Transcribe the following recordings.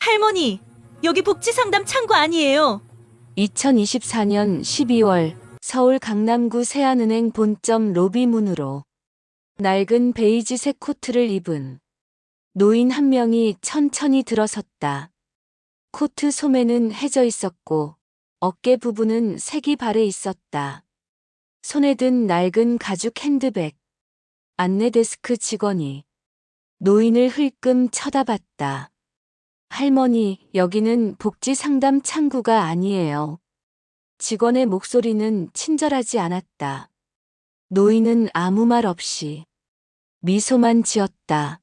할머니, 여기 복지상담 창구 아니에요? 2024년 12월 서울 강남구 세안은행 본점 로비 문으로 낡은 베이지색 코트를 입은 노인 한 명이 천천히 들어섰다. 코트 소매는 해져 있었고 어깨 부분은 색이 발해 있었다. 손에 든 낡은 가죽 핸드백. 안내 데스크 직원이 노인을 흘끔 쳐다봤다. 할머니, 여기는 복지 상담 창구가 아니에요. 직원의 목소리는 친절하지 않았다. 노인은 아무 말 없이 미소만 지었다.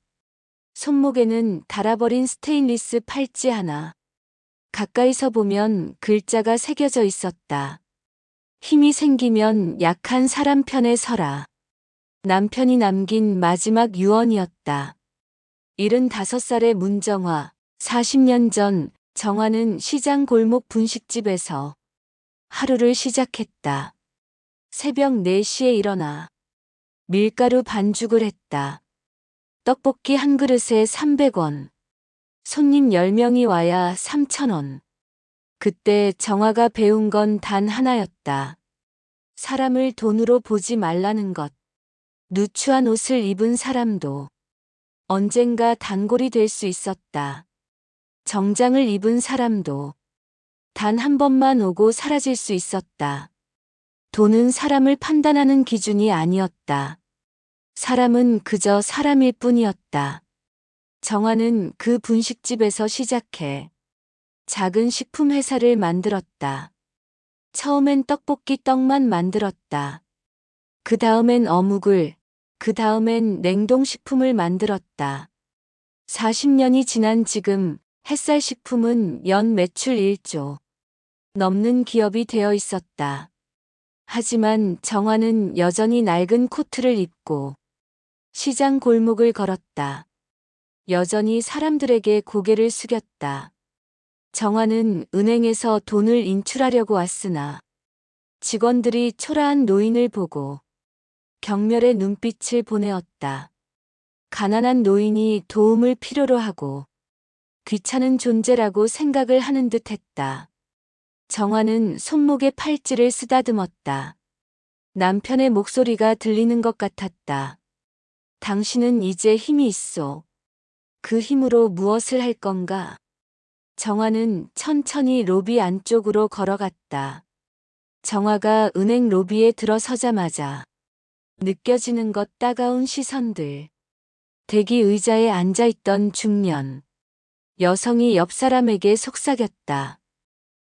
손목에는 닳아버린 스테인리스 팔찌 하나. 가까이서 보면 글자가 새겨져 있었다. 힘이 생기면 약한 사람 편에 서라. 남편이 남긴 마지막 유언이었다. 75살의 문정화. 40년 전 정화는 시장 골목 분식집에서 하루를 시작했다. 새벽 4시에 일어나 밀가루 반죽을 했다. 떡볶이 한 그릇에 300원. 손님 10명이 와야 3,000원. 그때 정화가 배운 건 단 하나였다. 사람을 돈으로 보지 말라는 것. 누추한 옷을 입은 사람도 언젠가 단골이 될 수 있었다. 정장을 입은 사람도 단 한 번만 오고 사라질 수 있었다. 돈은 사람을 판단하는 기준이 아니었다. 사람은 그저 사람일 뿐이었다. 정화는 그 분식집에서 시작해 작은 식품 회사를 만들었다. 처음엔 떡볶이 떡만 만들었다. 그 다음엔 어묵을, 그 다음엔 냉동식품을 만들었다. 40년이 지난 지금 햇살식품은 연 매출 1조 넘는 기업이 되어 있었다. 하지만 정화는 여전히 낡은 코트를 입고 시장 골목을 걸었다. 여전히 사람들에게 고개를 숙였다. 정화는 은행에서 돈을 인출하려고 왔으나 직원들이 초라한 노인을 보고 경멸의 눈빛을 보내었다. 가난한 노인이 도움을 필요로 하고 귀찮은 존재라고 생각을 하는 듯 했다. 정화는 손목에 팔찌를 쓰다듬었다. 남편의 목소리가 들리는 것 같았다. 당신은 이제 힘이 있어. 그 힘으로 무엇을 할 건가? 정화는 천천히 로비 안쪽으로 걸어갔다. 정화가 은행 로비에 들어서자마자 느껴지는 것 따가운 시선들. 대기 의자에 앉아있던 중년 여성이 옆 사람에게 속삭였다.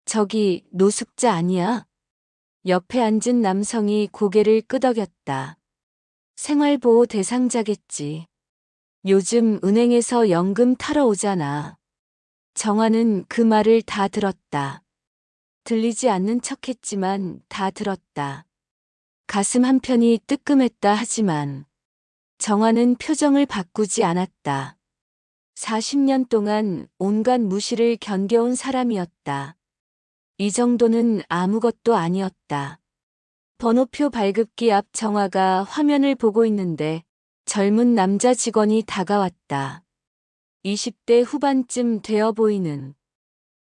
저기 노숙자 아니야? 옆에 앉은 남성이 고개를 끄덕였다. 생활보호 대상자겠지. 요즘 은행에서 연금 타러 오잖아. 정화는 그 말을 다 들었다. 들리지 않는 척했지만 다 들었다. 가슴 한편이 뜨끔했다 하지만 정화는 표정을 바꾸지 않았다. 40년 동안 온갖 무시를 견뎌온 사람이었다. 이 정도는 아무것도 아니었다. 번호표 발급기 앞 정화가 화면을 보고 있는데 젊은 남자 직원이 다가왔다. 20대 후반쯤 되어 보이는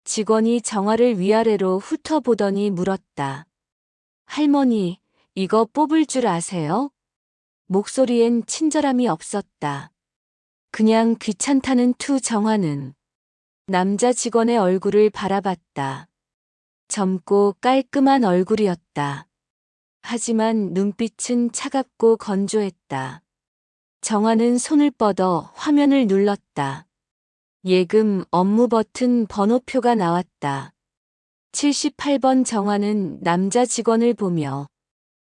직원이 정화를 위아래로 훑어보더니 물었다. 할머니, 이거 뽑을 줄 아세요? 목소리엔 친절함이 없었다. 그냥 귀찮다는 투. 정화는 남자 직원의 얼굴을 바라봤다. 젊고 깔끔한 얼굴이었다. 하지만 눈빛은 차갑고 건조했다. 정화는 손을 뻗어 화면을 눌렀다. 예금 업무 버튼 번호표가 나왔다. 78번. 정화는 남자 직원을 보며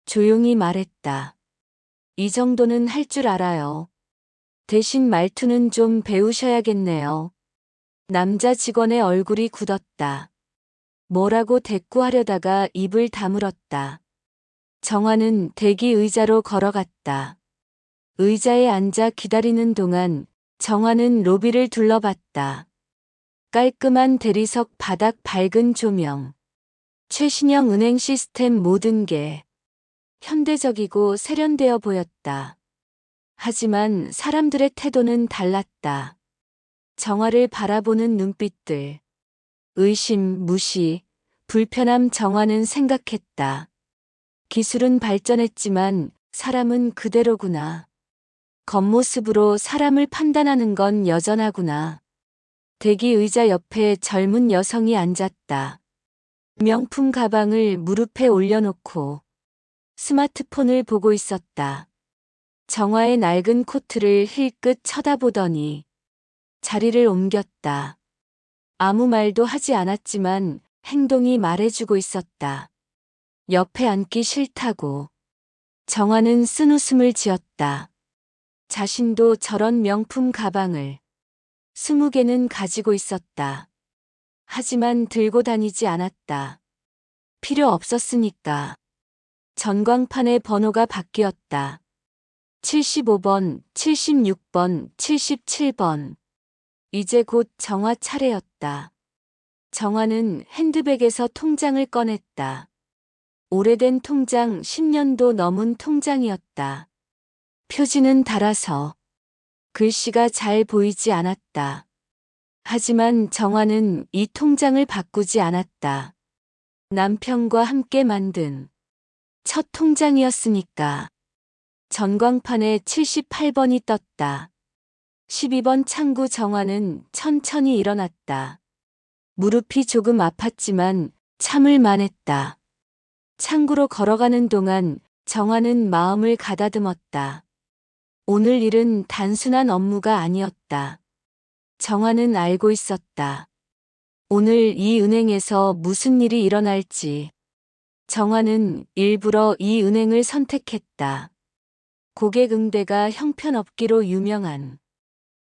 조용히 말했다. 이 정도는 할 줄 알아요. 대신 말투는 좀 배우셔야겠네요. 남자 직원의 얼굴이 굳었다. 뭐라고 대꾸하려다가 입을 다물었다. 정화는 대기 의자로 걸어갔다. 의자에 앉아 기다리는 동안 정화는 로비를 둘러봤다. 깔끔한 대리석 바닥 밝은 조명. 최신형 은행 시스템 모든 게 현대적이고 세련되어 보였다. 하지만 사람들의 태도는 달랐다. 정화를 바라보는 눈빛들. 의심, 무시, 불편함. 정화는 생각했다. 기술은 발전했지만 사람은 그대로구나. 겉모습으로 사람을 판단하는 건 여전하구나. 대기 의자 옆에 젊은 여성이 앉았다. 명품 가방을 무릎에 올려놓고 스마트폰을 보고 있었다. 정화의 낡은 코트를 힐끗 쳐다보더니 자리를 옮겼다. 아무 말도 하지 않았지만 행동이 말해주고 있었다. 옆에 앉기 싫다고. 정화는 쓴웃음을 지었다. 자신도 저런 명품 가방을 20개는 가지고 있었다. 하지만 들고 다니지 않았다. 필요 없었으니까. 전광판의 번호가 바뀌었다. 75번, 76번, 77번. 이제 곧 정화 차례였다. 정화는 핸드백에서 통장을 꺼냈다. 오래된 통장, 10년도 넘은 통장이었다. 표지는 닳아서 글씨가 잘 보이지 않았다. 하지만 정화는 이 통장을 바꾸지 않았다. 남편과 함께 만든 첫 통장이었으니까. 전광판에 78번이 떴다. 12번 창구. 정화는 천천히 일어났다. 무릎이 조금 아팠지만 참을 만했다. 창구로 걸어가는 동안 정화는 마음을 가다듬었다. 오늘 일은 단순한 업무가 아니었다. 정화는 알고 있었다. 오늘 이 은행에서 무슨 일이 일어날지. 정화는 일부러 이 은행을 선택했다. 고객 응대가 형편없기로 유명한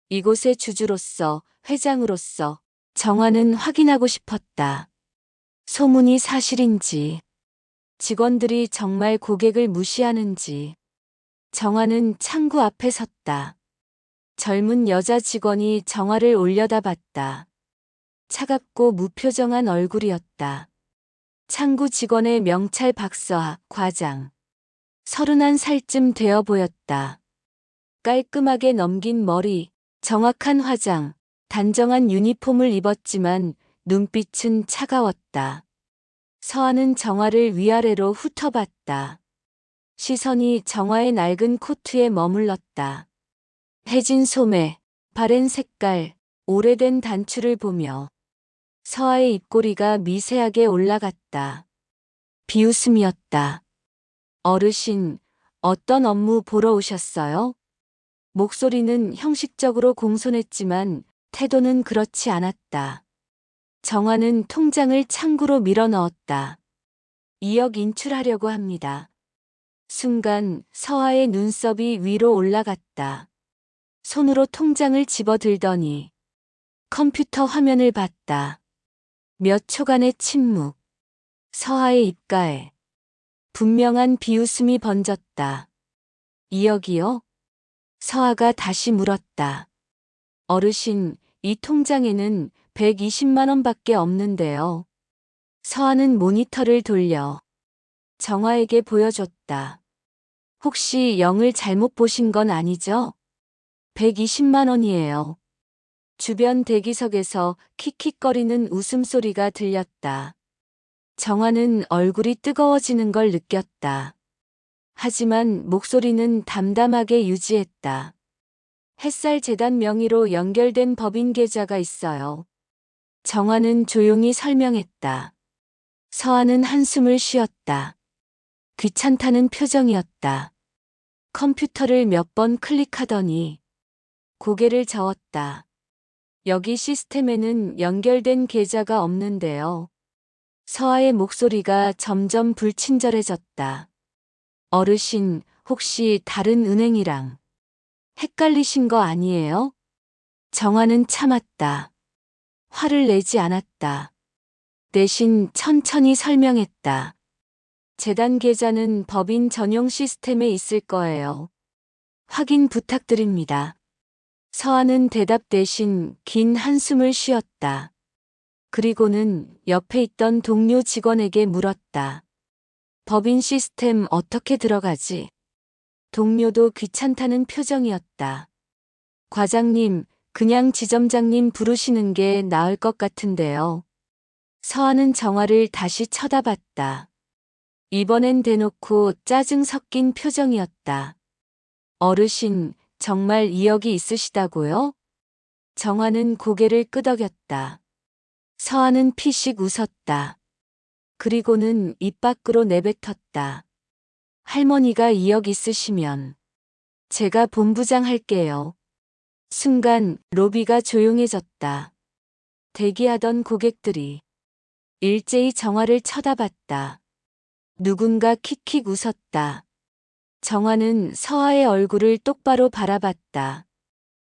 이곳의 주주로서, 회장으로서 정화는 확인하고 싶었다. 소문이 사실인지, 직원들이 정말 고객을 무시하는지. 정화는 창구 앞에 섰다. 젊은 여자 직원이 정화를 올려다봤다. 차갑고 무표정한 얼굴이었다. 창구 직원의 명찰 박사, 과장. 31살쯤 되어 보였다. 깔끔하게 넘긴 머리, 정확한 화장, 단정한 유니폼을 입었지만 눈빛은 차가웠다. 서하는 정화를 위아래로 훑어봤다. 시선이 정화의 낡은 코트에 머물렀다. 해진 소매, 바랜 색깔, 오래된 단추를 보며 서하의 입꼬리가 미세하게 올라갔다. 비웃음이었다. 어르신, 어떤 업무 보러 오셨어요? 목소리는 형식적으로 공손했지만 태도는 그렇지 않았다. 정화는 통장을 창구로 밀어 넣었다. 2억 인출하려고 합니다. 순간 서하의 눈썹이 위로 올라갔다. 손으로 통장을 집어들더니 컴퓨터 화면을 봤다. 몇 초간의 침묵. 서하의 입가에 분명한 비웃음이 번졌다. 2억이요? 서하가 다시 물었다. 어르신, 이 통장에는 120만 원밖에 없는데요. 서하는 모니터를 돌려 정화에게 보여줬다. 혹시 0을 잘못 보신 건 아니죠? 120만 원이에요. 주변 대기석에서 킥킥거리는 웃음소리가 들렸다. 정화는 얼굴이 뜨거워지는 걸 느꼈다. 하지만 목소리는 담담하게 유지했다. 햇살재단 명의로 연결된 법인 계좌가 있어요. 정화는 조용히 설명했다. 서하는 한숨을 쉬었다. 귀찮다는 표정이었다. 컴퓨터를 몇 번 클릭하더니 고개를 저었다. 여기 시스템에는 연결된 계좌가 없는데요. 서하의 목소리가 점점 불친절해졌다. 어르신, 혹시 다른 은행이랑 헷갈리신 거 아니에요? 정화는 참았다. 화를 내지 않았다. 대신 천천히 설명했다. 재단 계좌는 법인 전용 시스템에 있을 거예요. 확인 부탁드립니다. 서하는 대답 대신 긴 한숨을 쉬었다. 그리고는 옆에 있던 동료 직원에게 물었다. 법인 시스템 어떻게 들어가지? 동료도 귀찮다는 표정이었다. 과장님, 그냥 지점장님 부르시는 게 나을 것 같은데요. 서하는 정화를 다시 쳐다봤다. 이번엔 대놓고 짜증 섞인 표정이었다. 어르신, 정말 이역이 있으시다고요? 정화는 고개를 끄덕였다. 서하는 피식 웃었다. 그리고는 입 밖으로 내뱉었다. 할머니가 이역 있으시면 제가 본부장 할게요. 순간 로비가 조용해졌다. 대기하던 고객들이 일제히 정화를 쳐다봤다. 누군가 킥킥 웃었다. 정화는 서하의 얼굴을 똑바로 바라봤다.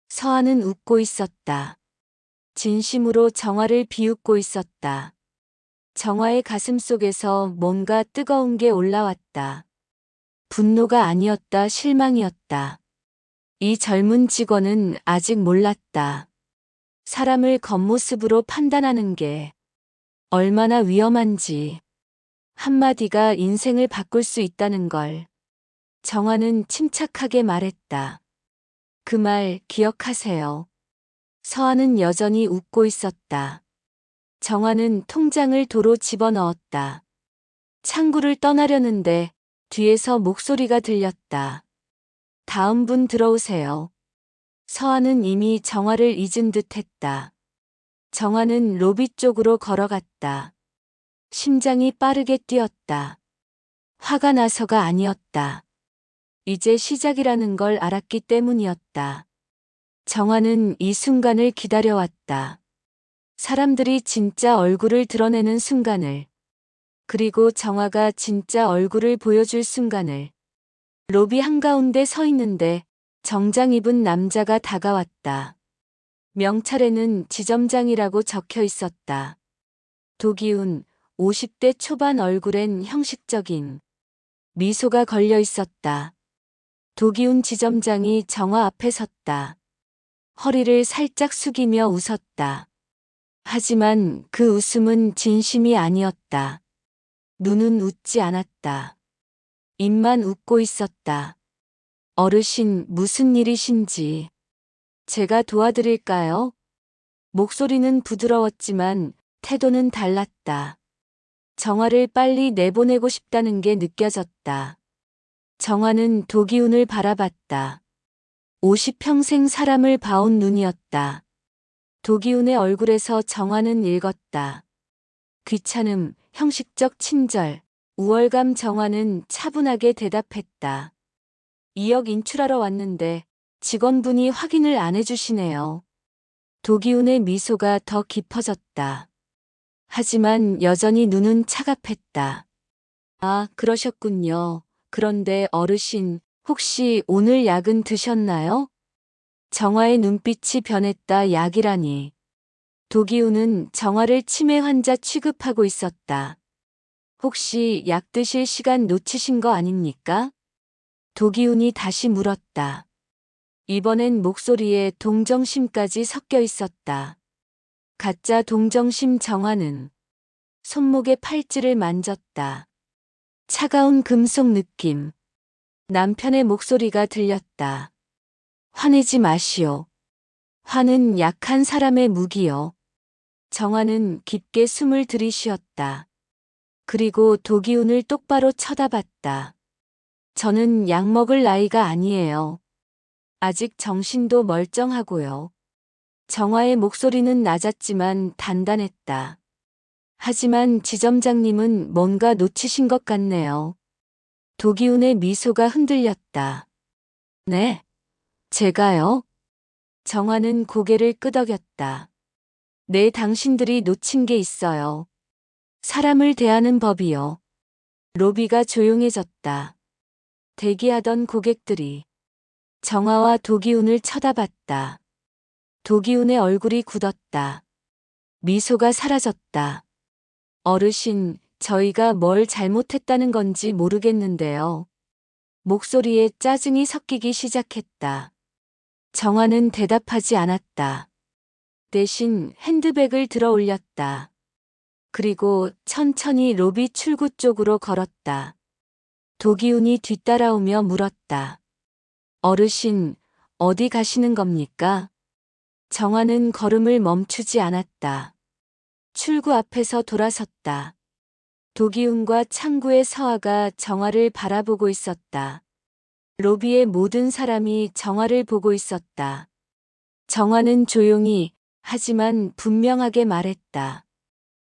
서하는 웃고 있었다. 진심으로 정화를 비웃고 있었다. 정화의 가슴 속에서 뭔가 뜨거운 게 올라왔다. 분노가 아니었다, 실망이었다. 이 젊은 직원은 아직 몰랐다. 사람을 겉모습으로 판단하는 게 얼마나 위험한지. 한마디가 인생을 바꿀 수 있다는 걸. 정화는 침착하게 말했다. 그 말 기억하세요. 서하는 여전히 웃고 있었다. 정화는 통장을 도로 집어넣었다. 창구를 떠나려는데 뒤에서 목소리가 들렸다. 다음 분 들어오세요. 서하는 이미 정화를 잊은 듯 했다. 정화는 로비 쪽으로 걸어갔다. 심장이 빠르게 뛰었다. 화가 나서가 아니었다. 이제 시작이라는 걸 알았기 때문이었다. 정화는 이 순간을 기다려왔다. 사람들이 진짜 얼굴을 드러내는 순간을. 그리고 정화가 진짜 얼굴을 보여줄 순간을. 로비 한가운데 서 있는데 정장 입은 남자가 다가왔다. 명찰에는 지점장이라고 적혀 있었다. 도기훈, 50대 초반 얼굴엔 형식적인 미소가 걸려 있었다. 도기훈 지점장이 정화 앞에 섰다. 허리를 살짝 숙이며 웃었다. 하지만 그 웃음은 진심이 아니었다. 눈은 웃지 않았다. 입만 웃고 있었다. 어르신, 무슨 일이신지 제가 도와드릴까요? 목소리는 부드러웠지만 태도는 달랐다. 정화를 빨리 내보내고 싶다는 게 느껴졌다. 정화는 도기훈을 바라봤다. 50평생 사람을 봐온 눈이었다. 도기훈의 얼굴에서 정화는 읽었다. 귀찮음, 형식적 친절, 우월감. 정화는 차분하게 대답했다. 2억 인출하러 왔는데 직원분이 확인을 안 해주시네요. 도기훈의 미소가 더 깊어졌다. 하지만 여전히 눈은 차갑했다. 아, 그러셨군요. 그런데 어르신, 혹시 오늘 약은 드셨나요? 정화의 눈빛이 변했다. 약이라니. 도기훈은 정화를 치매 환자 취급하고 있었다. 혹시 약 드실 시간 놓치신 거 아닙니까? 도기훈이 다시 물었다. 이번엔 목소리에 동정심까지 섞여 있었다. 가짜 동정심. 정화는 손목에 팔찌를 만졌다. 차가운 금속 느낌. 남편의 목소리가 들렸다. 화내지 마시오. 화는 약한 사람의 무기요. 정화는 깊게 숨을 들이쉬었다. 그리고 도기훈을 똑바로 쳐다봤다. 저는 약 먹을 나이가 아니에요. 아직 정신도 멀쩡하고요. 정화의 목소리는 낮았지만 단단했다. 하지만 지점장님은 뭔가 놓치신 것 같네요. 도기훈의 미소가 흔들렸다. 네? 제가요? 정화는 고개를 끄덕였다. 네, 당신들이 놓친 게 있어요. 사람을 대하는 법이요. 로비가 조용해졌다. 대기하던 고객들이 정화와 도기훈을 쳐다봤다. 도기훈의 얼굴이 굳었다. 미소가 사라졌다. 어르신, 저희가 뭘 잘못했다는 건지 모르겠는데요. 목소리에 짜증이 섞이기 시작했다. 정화는 대답하지 않았다. 대신 핸드백을 들어 올렸다. 그리고 천천히 로비 출구 쪽으로 걸었다. 도기훈이 뒤따라오며 물었다. 어르신, 어디 가시는 겁니까? 정화는 걸음을 멈추지 않았다. 출구 앞에서 돌아섰다. 도기훈과 창구의 서아가 정화를 바라보고 있었다. 로비의 모든 사람이 정화를 보고 있었다. 정화는 조용히 하지만 분명하게 말했다.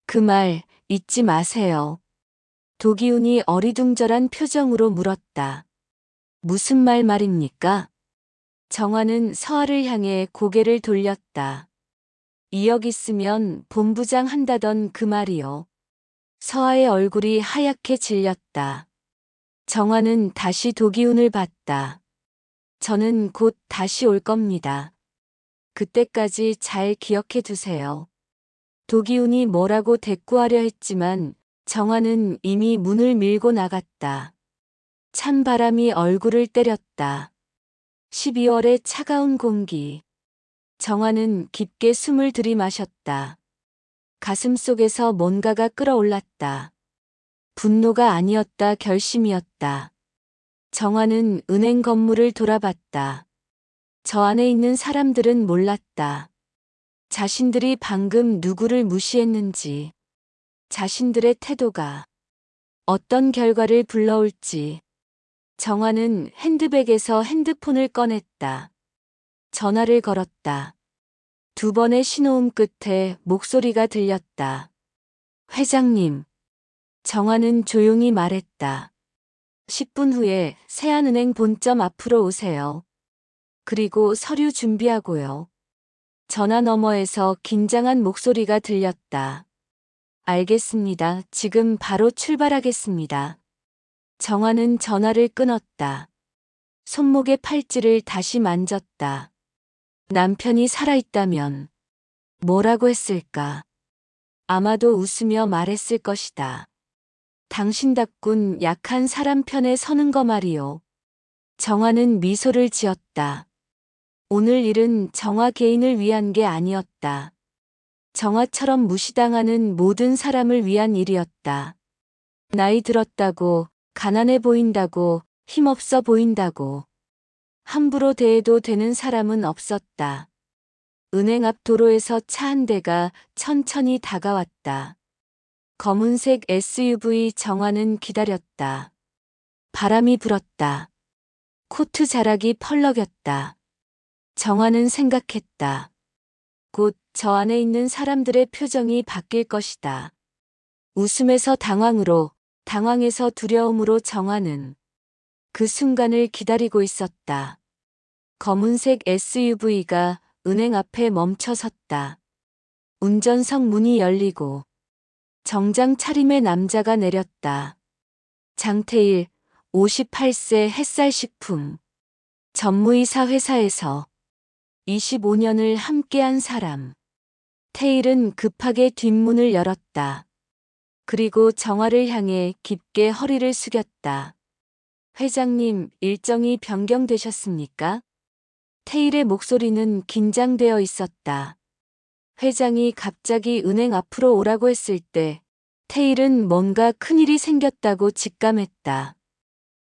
그 말 잊지 마세요. 도기훈이 어리둥절한 표정으로 물었다. 무슨 말 말입니까? 정화는 서아를 향해 고개를 돌렸다. 2억 있으면 본부장 한다던 그 말이요. 서아의 얼굴이 하얗게 질렸다. 정화는 다시 도기훈을 봤다. 저는 곧 다시 올 겁니다. 그때까지 잘 기억해 두세요. 도기훈이 뭐라고 대꾸하려 했지만 정화는 이미 문을 밀고 나갔다. 찬바람이 얼굴을 때렸다. 12월의 차가운 공기. 정화는 깊게 숨을 들이마셨다. 가슴 속에서 뭔가가 끓어올랐다. 분노가 아니었다, 결심이었다. 정화는 은행 건물을 돌아봤다. 저 안에 있는 사람들은 몰랐다. 자신들이 방금 누구를 무시했는지, 자신들의 태도가 어떤 결과를 불러올지. 정화는 핸드백에서 핸드폰을 꺼냈다. 전화를 걸었다. 2번의 신호음 끝에 목소리가 들렸다. 회장님. 정화는 조용히 말했다. 10분 후에 세안은행 본점 앞으로 오세요. 그리고 서류 준비하고요. 전화 너머에서 긴장한 목소리가 들렸다. 알겠습니다. 지금 바로 출발하겠습니다. 정화는 전화를 끊었다. 손목의 팔찌를 다시 만졌다. 남편이 살아있다면 뭐라고 했을까? 아마도 웃으며 말했을 것이다. 당신답군 약한 사람 편에 서는 거 말이요. 정화는 미소를 지었다. 오늘 일은 정화 개인을 위한 게 아니었다. 정화처럼 무시당하는 모든 사람을 위한 일이었다. 나이 들었다고, 가난해 보인다고, 힘없어 보인다고. 함부로 대해도 되는 사람은 없었다. 은행 앞 도로에서 차 한 대가 천천히 다가왔다. 검은색 SUV. 정화는 기다렸다. 바람이 불었다. 코트 자락이 펄럭였다. 정화는 생각했다. 곧 저 안에 있는 사람들의 표정이 바뀔 것이다. 웃음에서 당황으로, 당황에서 두려움으로. 정화는 그 순간을 기다리고 있었다. 검은색 SUV가 은행 앞에 멈춰 섰다. 운전석 문이 열리고 정장 차림의 남자가 내렸다. 장태일, 58세, 햇살식품 전무이사 회사에서 25년을 함께한 사람. 태일은 급하게 뒷문을 열었다. 그리고 정화를 향해 깊게 허리를 숙였다. 회장님, 일정이 변경되셨습니까? 태일의 목소리는 긴장되어 있었다. 회장이 갑자기 은행 앞으로 오라고 했을 때 태일은 뭔가 큰일이 생겼다고 직감했다.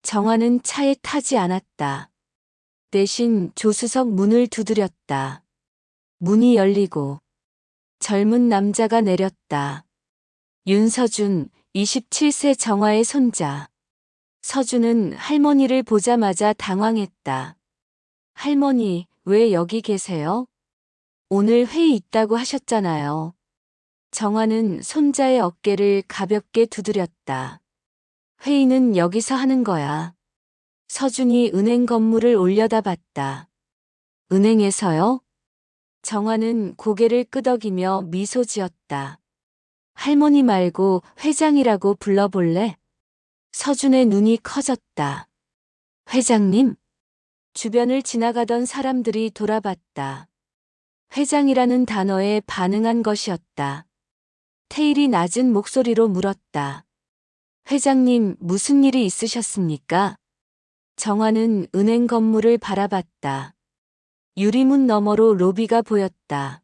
정화는 차에 타지 않았다. 대신 조수석 문을 두드렸다. 문이 열리고 젊은 남자가 내렸다. 윤서준, 27세. 정화의 손자. 서준은 할머니를 보자마자 당황했다. 할머니, 왜 여기 계세요? 오늘 회의 있다고 하셨잖아요. 정화는 손자의 어깨를 가볍게 두드렸다. 회의는 여기서 하는 거야. 서준이 은행 건물을 올려다봤다. 은행에서요? 정화는 고개를 끄덕이며 미소 지었다. 할머니 말고 회장이라고 불러볼래? 서준의 눈이 커졌다. 회장님? 주변을 지나가던 사람들이 돌아봤다. 회장이라는 단어에 반응한 것이었다. 태일이 낮은 목소리로 물었다. 회장님, 무슨 일이 있으셨습니까? 정화는 은행 건물을 바라봤다. 유리문 너머로 로비가 보였다.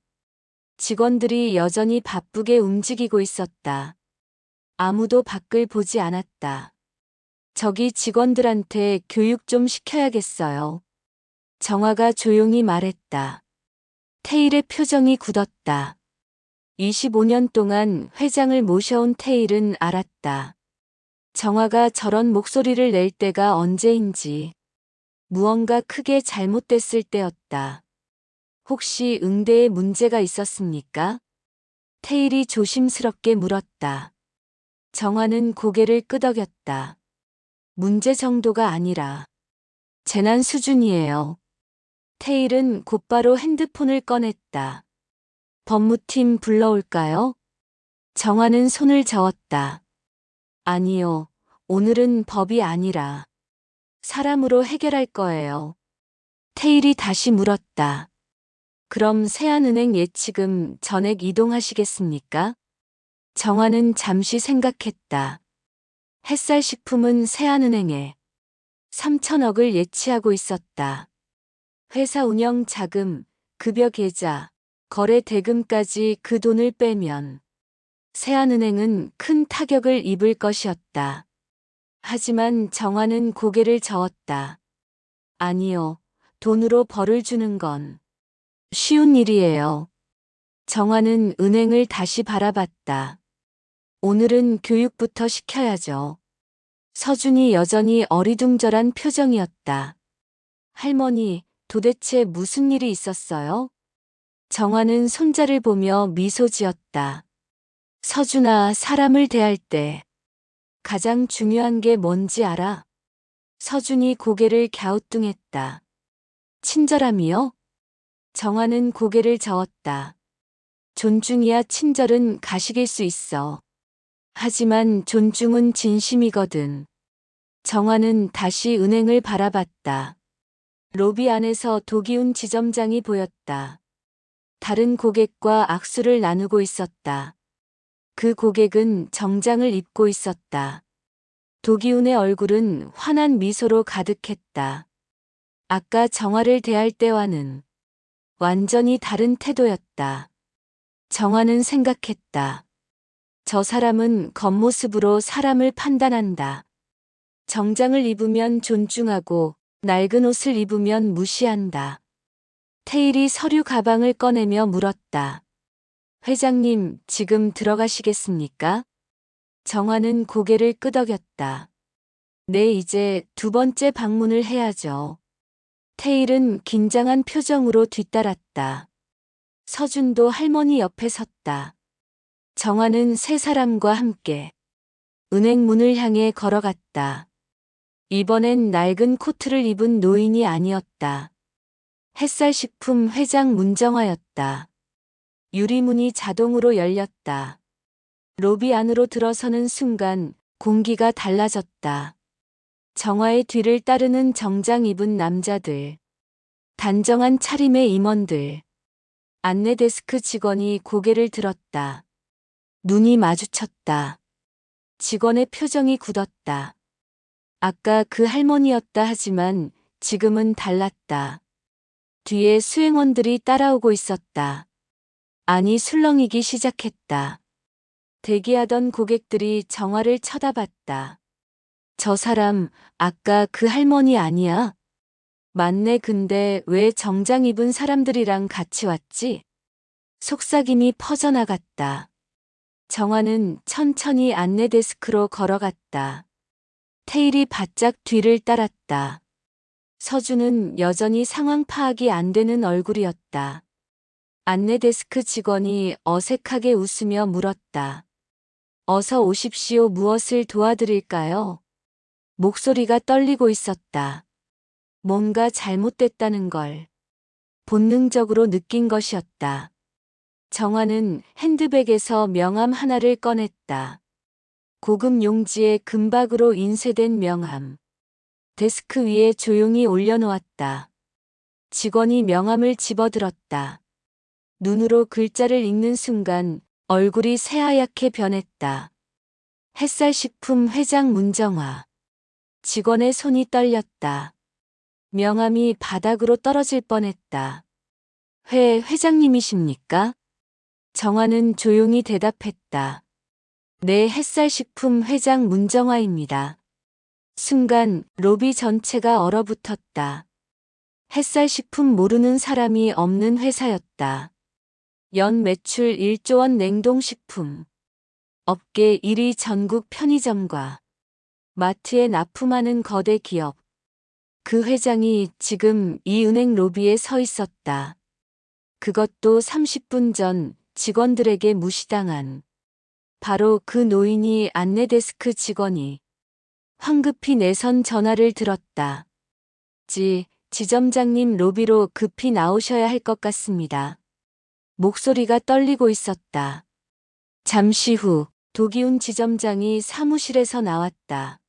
직원들이 여전히 바쁘게 움직이고 있었다. 아무도 밖을 보지 않았다. 저기 직원들한테 교육 좀 시켜야겠어요. 정화가 조용히 말했다. 테일의 표정이 굳었다. 25년 동안 회장을 모셔온 테일은 알았다. 정화가 저런 목소리를 낼 때가 언제인지. 무언가 크게 잘못됐을 때였다. 혹시 응대에 문제가 있었습니까? 테일이 조심스럽게 물었다. 정화는 고개를 끄덕였다. 문제 정도가 아니라 재난 수준이에요. 테일은 곧바로 핸드폰을 꺼냈다. 법무팀 불러올까요? 정화는 손을 저었다. 아니요, 오늘은 법이 아니라 사람으로 해결할 거예요. 테일이 다시 물었다. 그럼 세안은행 예치금 전액 이동하시겠습니까? 정화는 잠시 생각했다. 햇살식품은 세안은행에 3천억을 예치하고 있었다. 회사 운영 자금, 급여 계좌, 거래 대금까지 그 돈을 빼면 세안은행은 큰 타격을 입을 것이었다. 하지만 정화는 고개를 저었다. 아니요, 돈으로 벌을 주는 건 쉬운 일이에요. 정화는 은행을 다시 바라봤다. 오늘은 교육부터 시켜야죠. 서준이 여전히 어리둥절한 표정이었다. 할머니, 도대체 무슨 일이 있었어요? 정화는 손자를 보며 미소 지었다. 서준아, 사람을 대할 때 가장 중요한 게 뭔지 알아? 서준이 고개를 갸우뚱했다. 친절함이요? 정화는 고개를 저었다. 존중이야 친절은 가식일 수 있어. 하지만 존중은 진심이거든. 정화는 다시 은행을 바라봤다. 로비 안에서 도기훈 지점장이 보였다. 다른 고객과 악수를 나누고 있었다. 그 고객은 정장을 입고 있었다. 도기훈의 얼굴은 환한 미소로 가득했다. 아까 정화를 대할 때와는 완전히 다른 태도였다. 정화는 생각했다. 저 사람은 겉모습으로 사람을 판단한다. 정장을 입으면 존중하고 낡은 옷을 입으면 무시한다. 테일이 서류 가방을 꺼내며 물었다. 회장님, 지금 들어가시겠습니까? 정화는 고개를 끄덕였다. 네, 이제 두 번째 방문을 해야죠. 테일은 긴장한 표정으로 뒤따랐다. 서준도 할머니 옆에 섰다. 정화는 세 사람과 함께 은행 문을 향해 걸어갔다. 이번엔 낡은 코트를 입은 노인이 아니었다. 햇살식품 회장 문정화였다. 유리문이 자동으로 열렸다. 로비 안으로 들어서는 순간 공기가 달라졌다. 정화의 뒤를 따르는 정장 입은 남자들. 단정한 차림의 임원들. 안내 데스크 직원이 고개를 들었다. 눈이 마주쳤다. 직원의 표정이 굳었다. 아까 그 할머니였다 하지만 지금은 달랐다. 뒤에 수행원들이 따라오고 있었다. 안이 술렁이기 시작했다. 대기하던 고객들이 정화를 쳐다봤다. 저 사람 아까 그 할머니 아니야? 맞네. 근데 왜 정장 입은 사람들이랑 같이 왔지? 속삭임이 퍼져나갔다. 정화는 천천히 안내 데스크로 걸어갔다. 테일이 바짝 뒤를 따랐다. 서준은 여전히 상황 파악이 안 되는 얼굴이었다. 안내 데스크 직원이 어색하게 웃으며 물었다. 어서 오십시오. 무엇을 도와드릴까요? 목소리가 떨리고 있었다. 뭔가 잘못됐다는 걸 본능적으로 느낀 것이었다. 정화는 핸드백에서 명함 하나를 꺼냈다. 고급 용지에 금박으로 인쇄된 명함. 데스크 위에 조용히 올려놓았다. 직원이 명함을 집어들었다. 눈으로 글자를 읽는 순간 얼굴이 새하얗게 변했다. 햇살식품 회장 문정화. 직원의 손이 떨렸다. 명함이 바닥으로 떨어질 뻔했다. 회장님이십니까? 정화는 조용히 대답했다. 네, 햇살식품 회장 문정화입니다. 순간 로비 전체가 얼어붙었다. 햇살 식품 모르는 사람이 없는 회사였다. 연 매출 1조 원 냉동식품. 업계 1위 전국 편의점과 마트에 납품하는 거대 기업. 그 회장이 지금 이 은행 로비에 서 있었다. 그것도 30분 전 직원들에게 무시당한. 바로 그 노인이 안내데스크 직원이 황급히 내선 전화를 들었다. 지점장님 로비로 급히 나오셔야 할 것 같습니다. 목소리가 떨리고 있었다. 잠시 후 도기훈 지점장이 사무실에서 나왔다.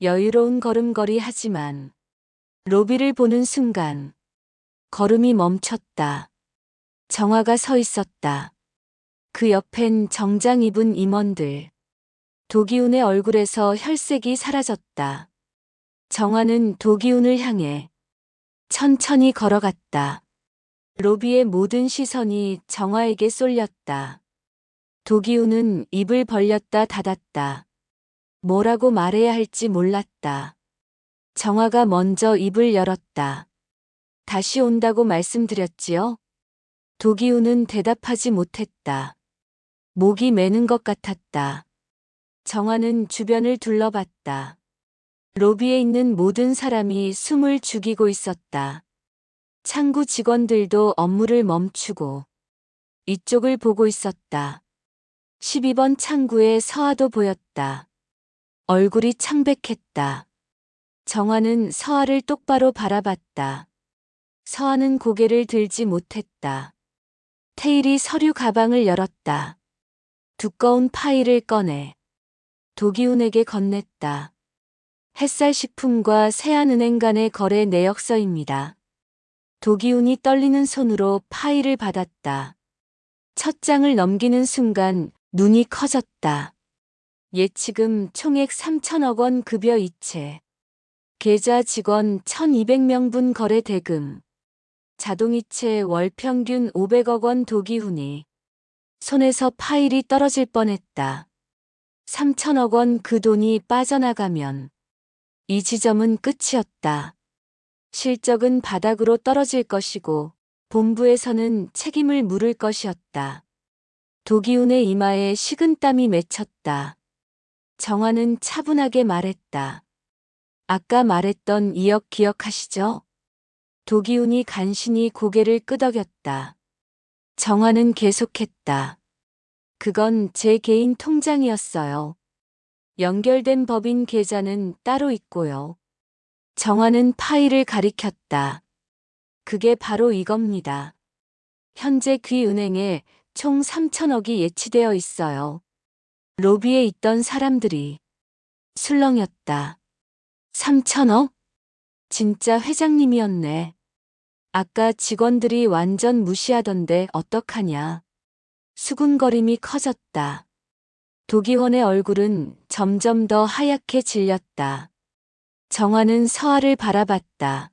여유로운 걸음걸이 하지만 로비를 보는 순간 걸음이 멈췄다. 정화가 서 있었다. 그 옆엔 정장 입은 임원들. 도기훈의 얼굴에서 혈색이 사라졌다. 정화는 도기훈을 향해 천천히 걸어갔다. 로비의 모든 시선이 정화에게 쏠렸다. 도기훈은 입을 벌렸다 닫았다. 뭐라고 말해야 할지 몰랐다. 정화가 먼저 입을 열었다. 다시 온다고 말씀드렸지요? 도기훈은 대답하지 못했다. 목이 메는 것 같았다. 정화는 주변을 둘러봤다. 로비에 있는 모든 사람이 숨을 죽이고 있었다. 창구 직원들도 업무를 멈추고 이쪽을 보고 있었다. 12번 창구에 서아도 보였다. 얼굴이 창백했다. 정화는 서아를 똑바로 바라봤다. 서아는 고개를 들지 못했다. 태일이 서류 가방을 열었다. 두꺼운 파일을 꺼내 도기훈에게 건넸다. 햇살식품과 세안은행 간의 거래 내역서입니다. 도기훈이 떨리는 손으로 파일을 받았다. 첫 장을 넘기는 순간 눈이 커졌다. 예치금 총액 3천억 원 급여 이체. 계좌 직원 1200명분 거래 대금. 자동이체 월 평균 500억 원. 도기훈이 손에서 파일이 떨어질 뻔했다. 3천억 원 그 돈이 빠져나가면 이 지점은 끝이었다. 실적은 바닥으로 떨어질 것이고 본부에서는 책임을 물을 것이었다. 도기훈의 이마에 식은땀이 맺혔다. 정화는 차분하게 말했다. 아까 말했던 2억 기억하시죠? 도기훈이 간신히 고개를 끄덕였다. 정화는 계속했다. 그건 제 개인 통장이었어요. 연결된 법인 계좌는 따로 있고요. 정화는 파일을 가리켰다. 그게 바로 이겁니다. 현재 귀은행에 총 3천억이 예치되어 있어요. 로비에 있던 사람들이 술렁였다. 3천억? 진짜 회장님이었네. 아까 직원들이 완전 무시하던데 어떡하냐. 수군거림이 커졌다. 도기훈의 얼굴은 점점 더 하얗게 질렸다. 정화는 서아를 바라봤다.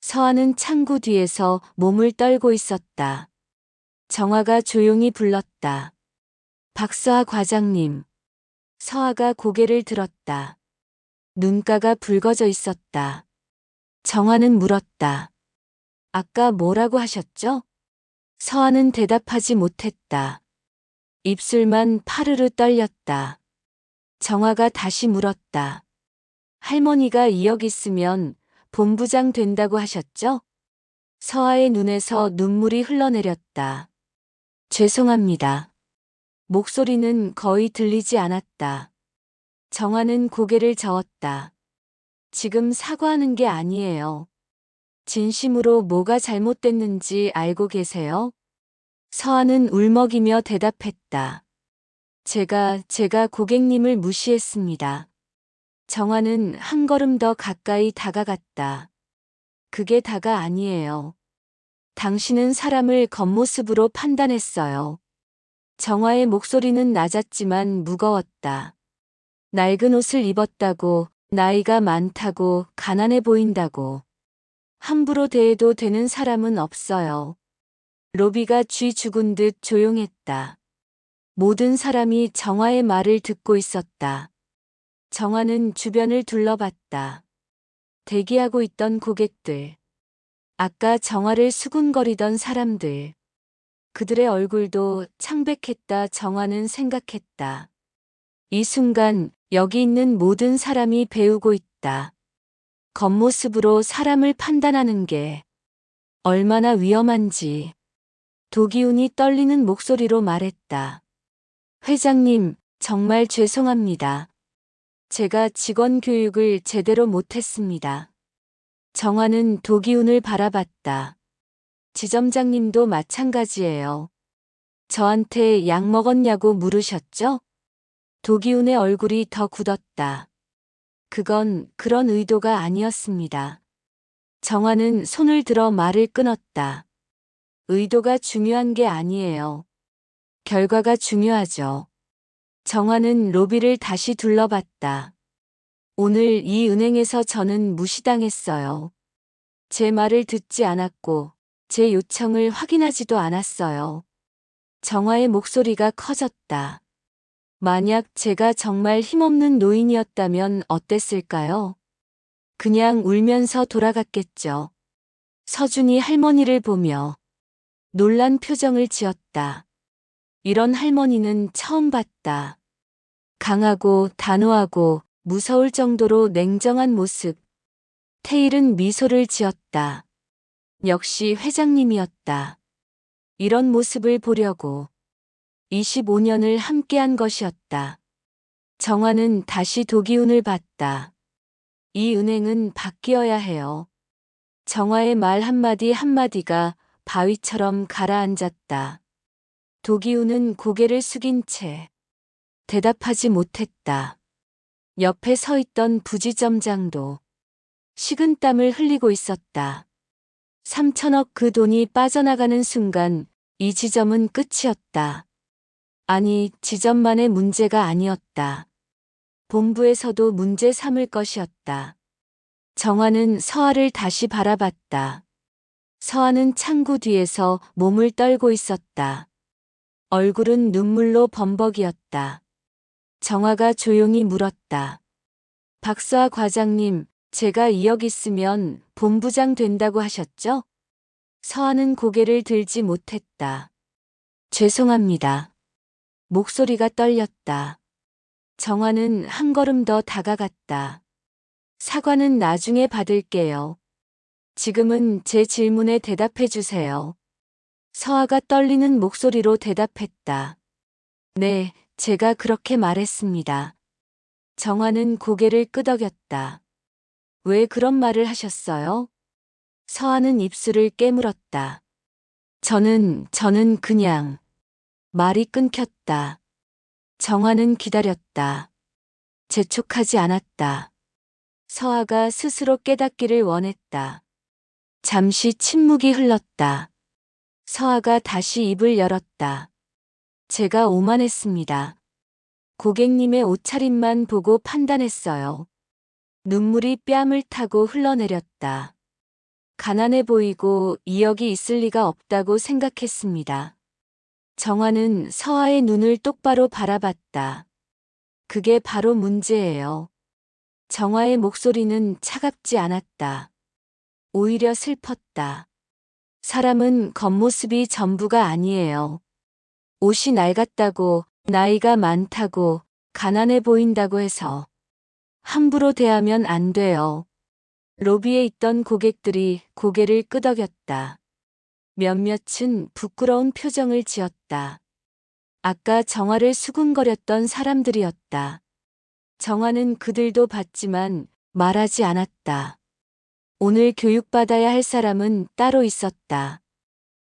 서아는 창구 뒤에서 몸을 떨고 있었다. 정화가 조용히 불렀다. 박서아 과장님. 서아가 고개를 들었다. 눈가가 붉어져 있었다. 정화는 물었다. 아까 뭐라고 하셨죠? 서아는 대답하지 못했다. 입술만 파르르 떨렸다. 정화가 다시 물었다. 할머니가 2억 있으면 본부장 된다고 하셨죠? 서아의 눈에서 눈물이 흘러내렸다. 죄송합니다. 목소리는 거의 들리지 않았다. 정화는 고개를 저었다. 지금 사과하는 게 아니에요. 진심으로 뭐가 잘못됐는지 알고 계세요? 서아는 울먹이며 대답했다. 제가 고객님을 무시했습니다. 정화는 한 걸음 더 가까이 다가갔다. 그게 다가 아니에요. 당신은 사람을 겉모습으로 판단했어요. 정화의 목소리는 낮았지만 무거웠다. 낡은 옷을 입었다고, 나이가 많다고, 가난해 보인다고. 함부로 대해도 되는 사람은 없어요. 로비가 쥐 죽은 듯 조용했다. 모든 사람이 정화의 말을 듣고 있었다. 정화는 주변을 둘러봤다. 대기하고 있던 고객들, 아까 정화를 수군거리던 사람들. 그들의 얼굴도 창백했다. 정화는 생각했다. 이 순간 여기 있는 모든 사람이 배우고 있다. 겉모습으로 사람을 판단하는 게 얼마나 위험한지. 도기훈이 떨리는 목소리로 말했다. 회장님, 정말 죄송합니다. 제가 직원 교육을 제대로 못했습니다. 정화는 도기훈을 바라봤다. 지점장님도 마찬가지예요. 저한테 약 먹었냐고 물으셨죠? 도기훈의 얼굴이 더 굳었다. 그건 그런 의도가 아니었습니다. 정화는 손을 들어 말을 끊었다. 의도가 중요한 게 아니에요. 결과가 중요하죠. 정화는 로비를 다시 둘러봤다. 오늘 이 은행에서 저는 무시당했어요. 제 말을 듣지 않았고 제 요청을 확인하지도 않았어요. 정화의 목소리가 커졌다. 만약 제가 정말 힘없는 노인이었다면 어땠을까요? 그냥 울면서 돌아갔겠죠. 서준이 할머니를 보며 놀란 표정을 지었다. 이런 할머니는 처음 봤다. 강하고 단호하고 무서울 정도로 냉정한 모습. 태일은 미소를 지었다. 역시 회장님이었다. 이런 모습을 보려고 25년을 함께한 것이었다. 정화는 다시 도기훈을 봤다. 이 은행은 바뀌어야 해요. 정화의 말 한마디 한마디가 바위처럼 가라앉았다. 도기훈은 고개를 숙인 채 대답하지 못했다. 옆에 서 있던 부지점장도 식은땀을 흘리고 있었다. 3천억 그 돈이 빠져나가는 순간 이 지점은 끝이었다. 아니, 지점만의 문제가 아니었다. 본부에서도 문제 삼을 것이었다. 정화는 서아를 다시 바라봤다. 서아는 창구 뒤에서 몸을 떨고 있었다. 얼굴은 눈물로 범벅이었다. 정화가 조용히 물었다. 박서아 과장님, 제가 2억 있으면 본부장 된다고 하셨죠? 서아는 고개를 들지 못했다. 죄송합니다. 목소리가 떨렸다. 정화는 한 걸음 더 다가갔다. 사과는 나중에 받을게요. 지금은 제 질문에 대답해 주세요. 서아가 떨리는 목소리로 대답했다. 네, 제가 그렇게 말했습니다. 정화는 고개를 끄덕였다. 왜 그런 말을 하셨어요? 서아는 입술을 깨물었다. 저는 그냥. 말이 끊겼다. 정화는 기다렸다. 재촉하지 않았다. 서아가 스스로 깨닫기를 원했다. 잠시 침묵이 흘렀다. 서아가 다시 입을 열었다. 제가 오만했습니다. 고객님의 옷차림만 보고 판단했어요. 눈물이 뺨을 타고 흘러내렸다. 가난해 보이고 2억이 있을 리가 없다고 생각했습니다. 정화는 서아의 눈을 똑바로 바라봤다. 그게 바로 문제예요. 정화의 목소리는 차갑지 않았다. 오히려 슬펐다. 사람은 겉모습이 전부가 아니에요. 옷이 낡았다고, 나이가 많다고, 가난해 보인다고 해서 함부로 대하면 안 돼요. 로비에 있던 고객들이 고개를 끄덕였다. 몇몇은 부끄러운 표정을 지었다. 아까 정화를 수군거렸던 사람들이었다. 정화는 그들도 봤지만 말하지 않았다. 오늘 교육받아야 할 사람은 따로 있었다.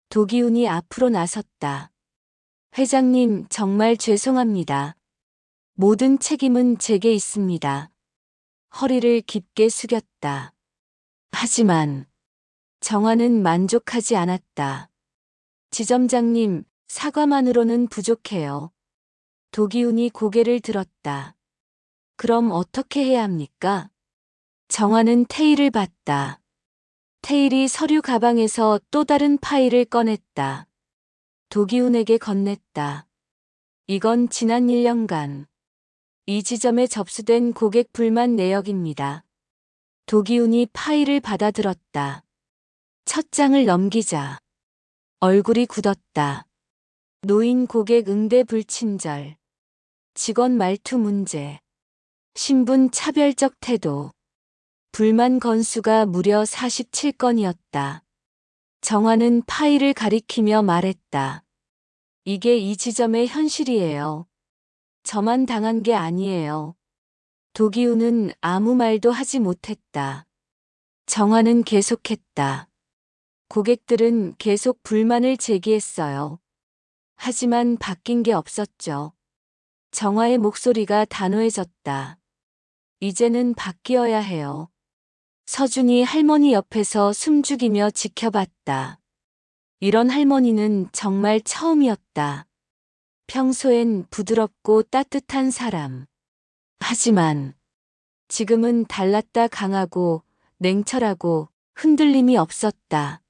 도기훈이 앞으로 나섰다. 회장님, 정말 죄송합니다. 모든 책임은 제게 있습니다. 허리를 깊게 숙였다. 하지만 정화는 만족하지 않았다. 지점장님, 사과만으로는 부족해요. 도기훈이 고개를 들었다. 그럼 어떻게 해야 합니까? 정화는 테일을 봤다. 테일이 서류 가방에서 또 다른 파일을 꺼냈다. 도기훈에게 건넸다. 이건 지난 1년간 이 지점에 접수된 고객 불만 내역입니다. 도기훈이 파일을 받아들었다. 첫 장을 넘기자 얼굴이 굳었다. 노인 고객 응대 불친절, 직원 말투 문제, 신분 차별적 태도, 불만 건수가 무려 47건이었다. 정화는 파일을 가리키며 말했다. 이게 이 지점의 현실이에요. 저만 당한 게 아니에요. 도기우는 아무 말도 하지 못했다. 정화는 계속했다. 고객들은 계속 불만을 제기했어요. 하지만 바뀐 게 없었죠. 정화의 목소리가 단호해졌다. 이제는 바뀌어야 해요. 서준이 할머니 옆에서 숨죽이며 지켜봤다. 이런 할머니는 정말 처음이었다. 평소엔 부드럽고 따뜻한 사람. 하지만 지금은 달랐다. 강하고 냉철하고 흔들림이 없었다.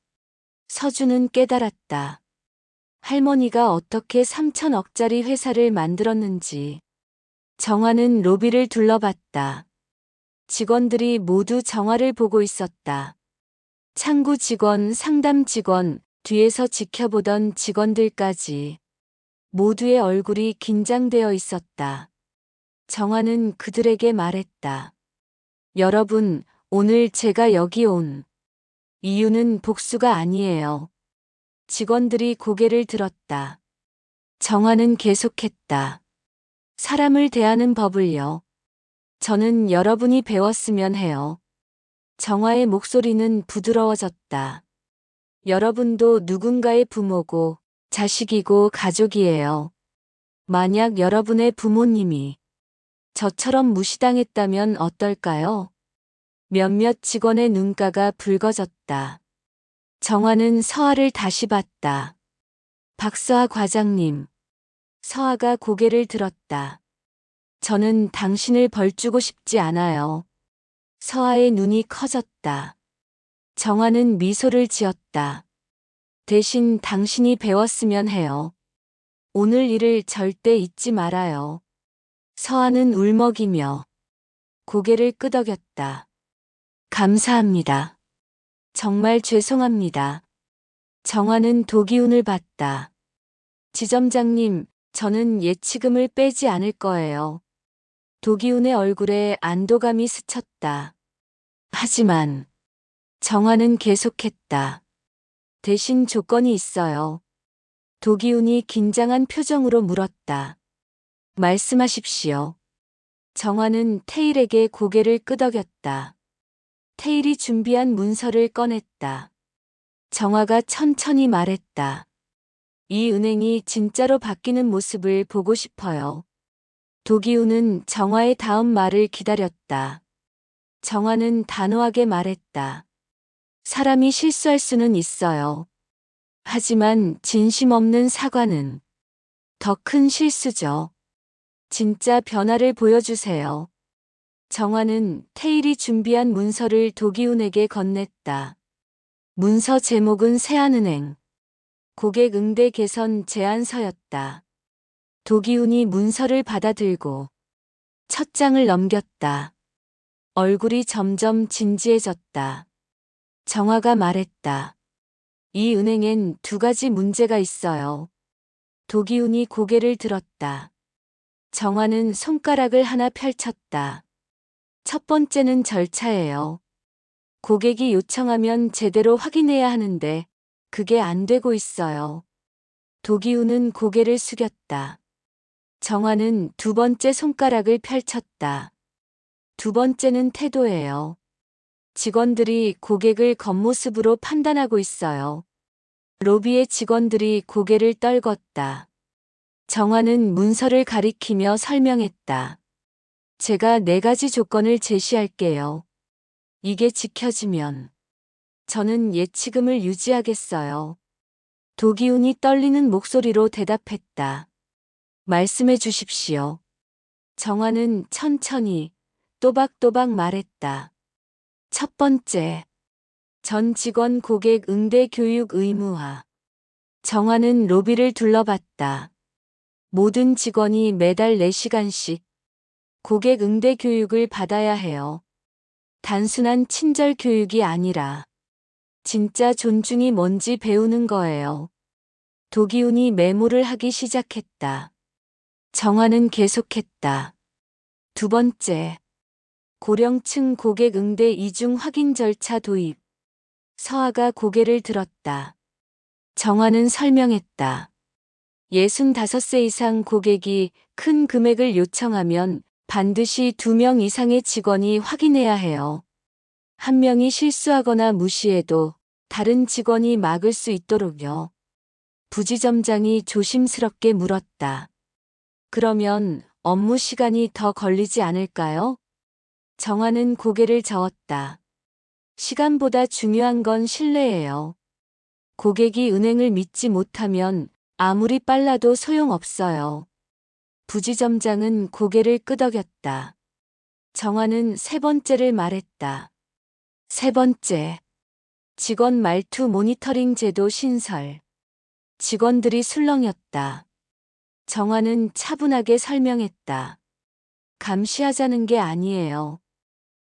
서준은 깨달았다. 할머니가 어떻게 3천억짜리 회사를 만들었는지. 정화는 로비를 둘러봤다. 직원들이 모두 정화를 보고 있었다. 창구 직원, 상담 직원, 뒤에서 지켜보던 직원들까지 모두의 얼굴이 긴장되어 있었다. 정화는 그들에게 말했다. 여러분, 오늘 제가 여기 온 이유는 복수가 아니에요. 직원들이 고개를 들었다. 정화는 계속했다. 사람을 대하는 법을요. 저는 여러분이 배웠으면 해요. 정화의 목소리는 부드러워졌다. 여러분도 누군가의 부모고 자식이고 가족이에요. 만약 여러분의 부모님이 저처럼 무시당했다면 어떨까요? 몇몇 직원의 눈가가 붉어졌다. 정화는 서아를 다시 봤다. 박서아 과장님. 서아가 고개를 들었다. 저는 당신을 벌주고 싶지 않아요. 서아의 눈이 커졌다. 정화는 미소를 지었다. 대신 당신이 배웠으면 해요. 오늘 일을 절대 잊지 말아요. 서아는 울먹이며 고개를 끄덕였다. 감사합니다. 정말 죄송합니다. 정화는 도기운을 봤다. 지점장님, 저는 예치금을 빼지 않을 거예요. 도기운의 얼굴에 안도감이 스쳤다. 하지만 정화는 계속했다. 대신 조건이 있어요. 도기운이 긴장한 표정으로 물었다. 말씀하십시오. 정화는 테일에게 고개를 끄덕였다. 테일이 준비한 문서를 꺼냈다. 정화가 천천히 말했다. 이 은행이 진짜로 바뀌는 모습을 보고 싶어요. 도기우는 정화의 다음 말을 기다렸다. 정화는 단호하게 말했다. 사람이 실수할 수는 있어요. 하지만 진심 없는 사과는 더 큰 실수죠. 진짜 변화를 보여주세요. 정화는 테일이 준비한 문서를 도기운에게 건넸다. 문서 제목은 세안은행 고객 응대 개선 제안서였다. 도기운이 문서를 받아들고 첫 장을 넘겼다. 얼굴이 점점 진지해졌다. 정화가 말했다. 이 은행엔 두 가지 문제가 있어요. 도기운이 고개를 들었다. 정화는 손가락을 하나 펼쳤다. 첫 번째는 절차예요. 고객이 요청하면 제대로 확인해야 하는데 그게 안 되고 있어요. 도기우는 고개를 숙였다. 정화는 두 번째 손가락을 펼쳤다. 두 번째는 태도예요. 직원들이 고객을 겉모습으로 판단하고 있어요. 로비의 직원들이 고개를 떨궜다. 정화는 문서를 가리키며 설명했다. 제가 4가지 조건을 제시할게요. 이게 지켜지면 저는 예치금을 유지하겠어요. 도기운이 떨리는 목소리로 대답했다. 말씀해 주십시오. 정화는 천천히 또박또박 말했다. 첫 번째, 전 직원 고객 응대 교육 의무화. 정화는 로비를 둘러봤다. 모든 직원이 매달 4시간씩 고객 응대 교육을 받아야 해요. 단순한 친절 교육이 아니라 진짜 존중이 뭔지 배우는 거예요. 도기훈이 메모를 하기 시작했다. 정화는 계속했다. 두 번째, 고령층 고객 응대 이중 확인 절차 도입. 서아가 고개를 들었다. 정화는 설명했다. 65세 이상 고객이 큰 금액을 요청하면 반드시 2명 이상의 직원이 확인해야 해요. 한 명이 실수하거나 무시해도 다른 직원이 막을 수 있도록요. 부지점장이 조심스럽게 물었다. 그러면 업무 시간이 더 걸리지 않을까요? 정화는 고개를 저었다. 시간보다 중요한 건 신뢰예요. 고객이 은행을 믿지 못하면 아무리 빨라도 소용없어요. 부지점장은 고개를 끄덕였다. 정화는 세 번째를 말했다. 세 번째, 직원 말투 모니터링 제도 신설. 직원들이 술렁였다. 정화는 차분하게 설명했다. 감시하자는 게 아니에요.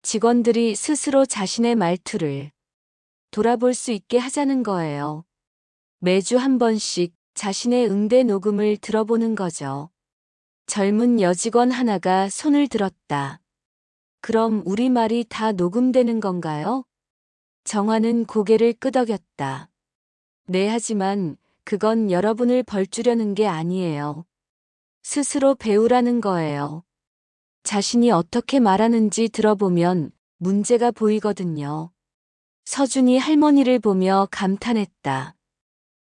직원들이 스스로 자신의 말투를 돌아볼 수 있게 하자는 거예요. 매주 한 번씩 자신의 응대 녹음을 들어보는 거죠. 젊은 여직원 하나가 손을 들었다. 그럼 우리 말이 다 녹음되는 건가요? 정화는 고개를 끄덕였다. 네, 하지만 그건 여러분을 벌주려는 게 아니에요. 스스로 배우라는 거예요. 자신이 어떻게 말하는지 들어보면 문제가 보이거든요. 서준이 할머니를 보며 감탄했다.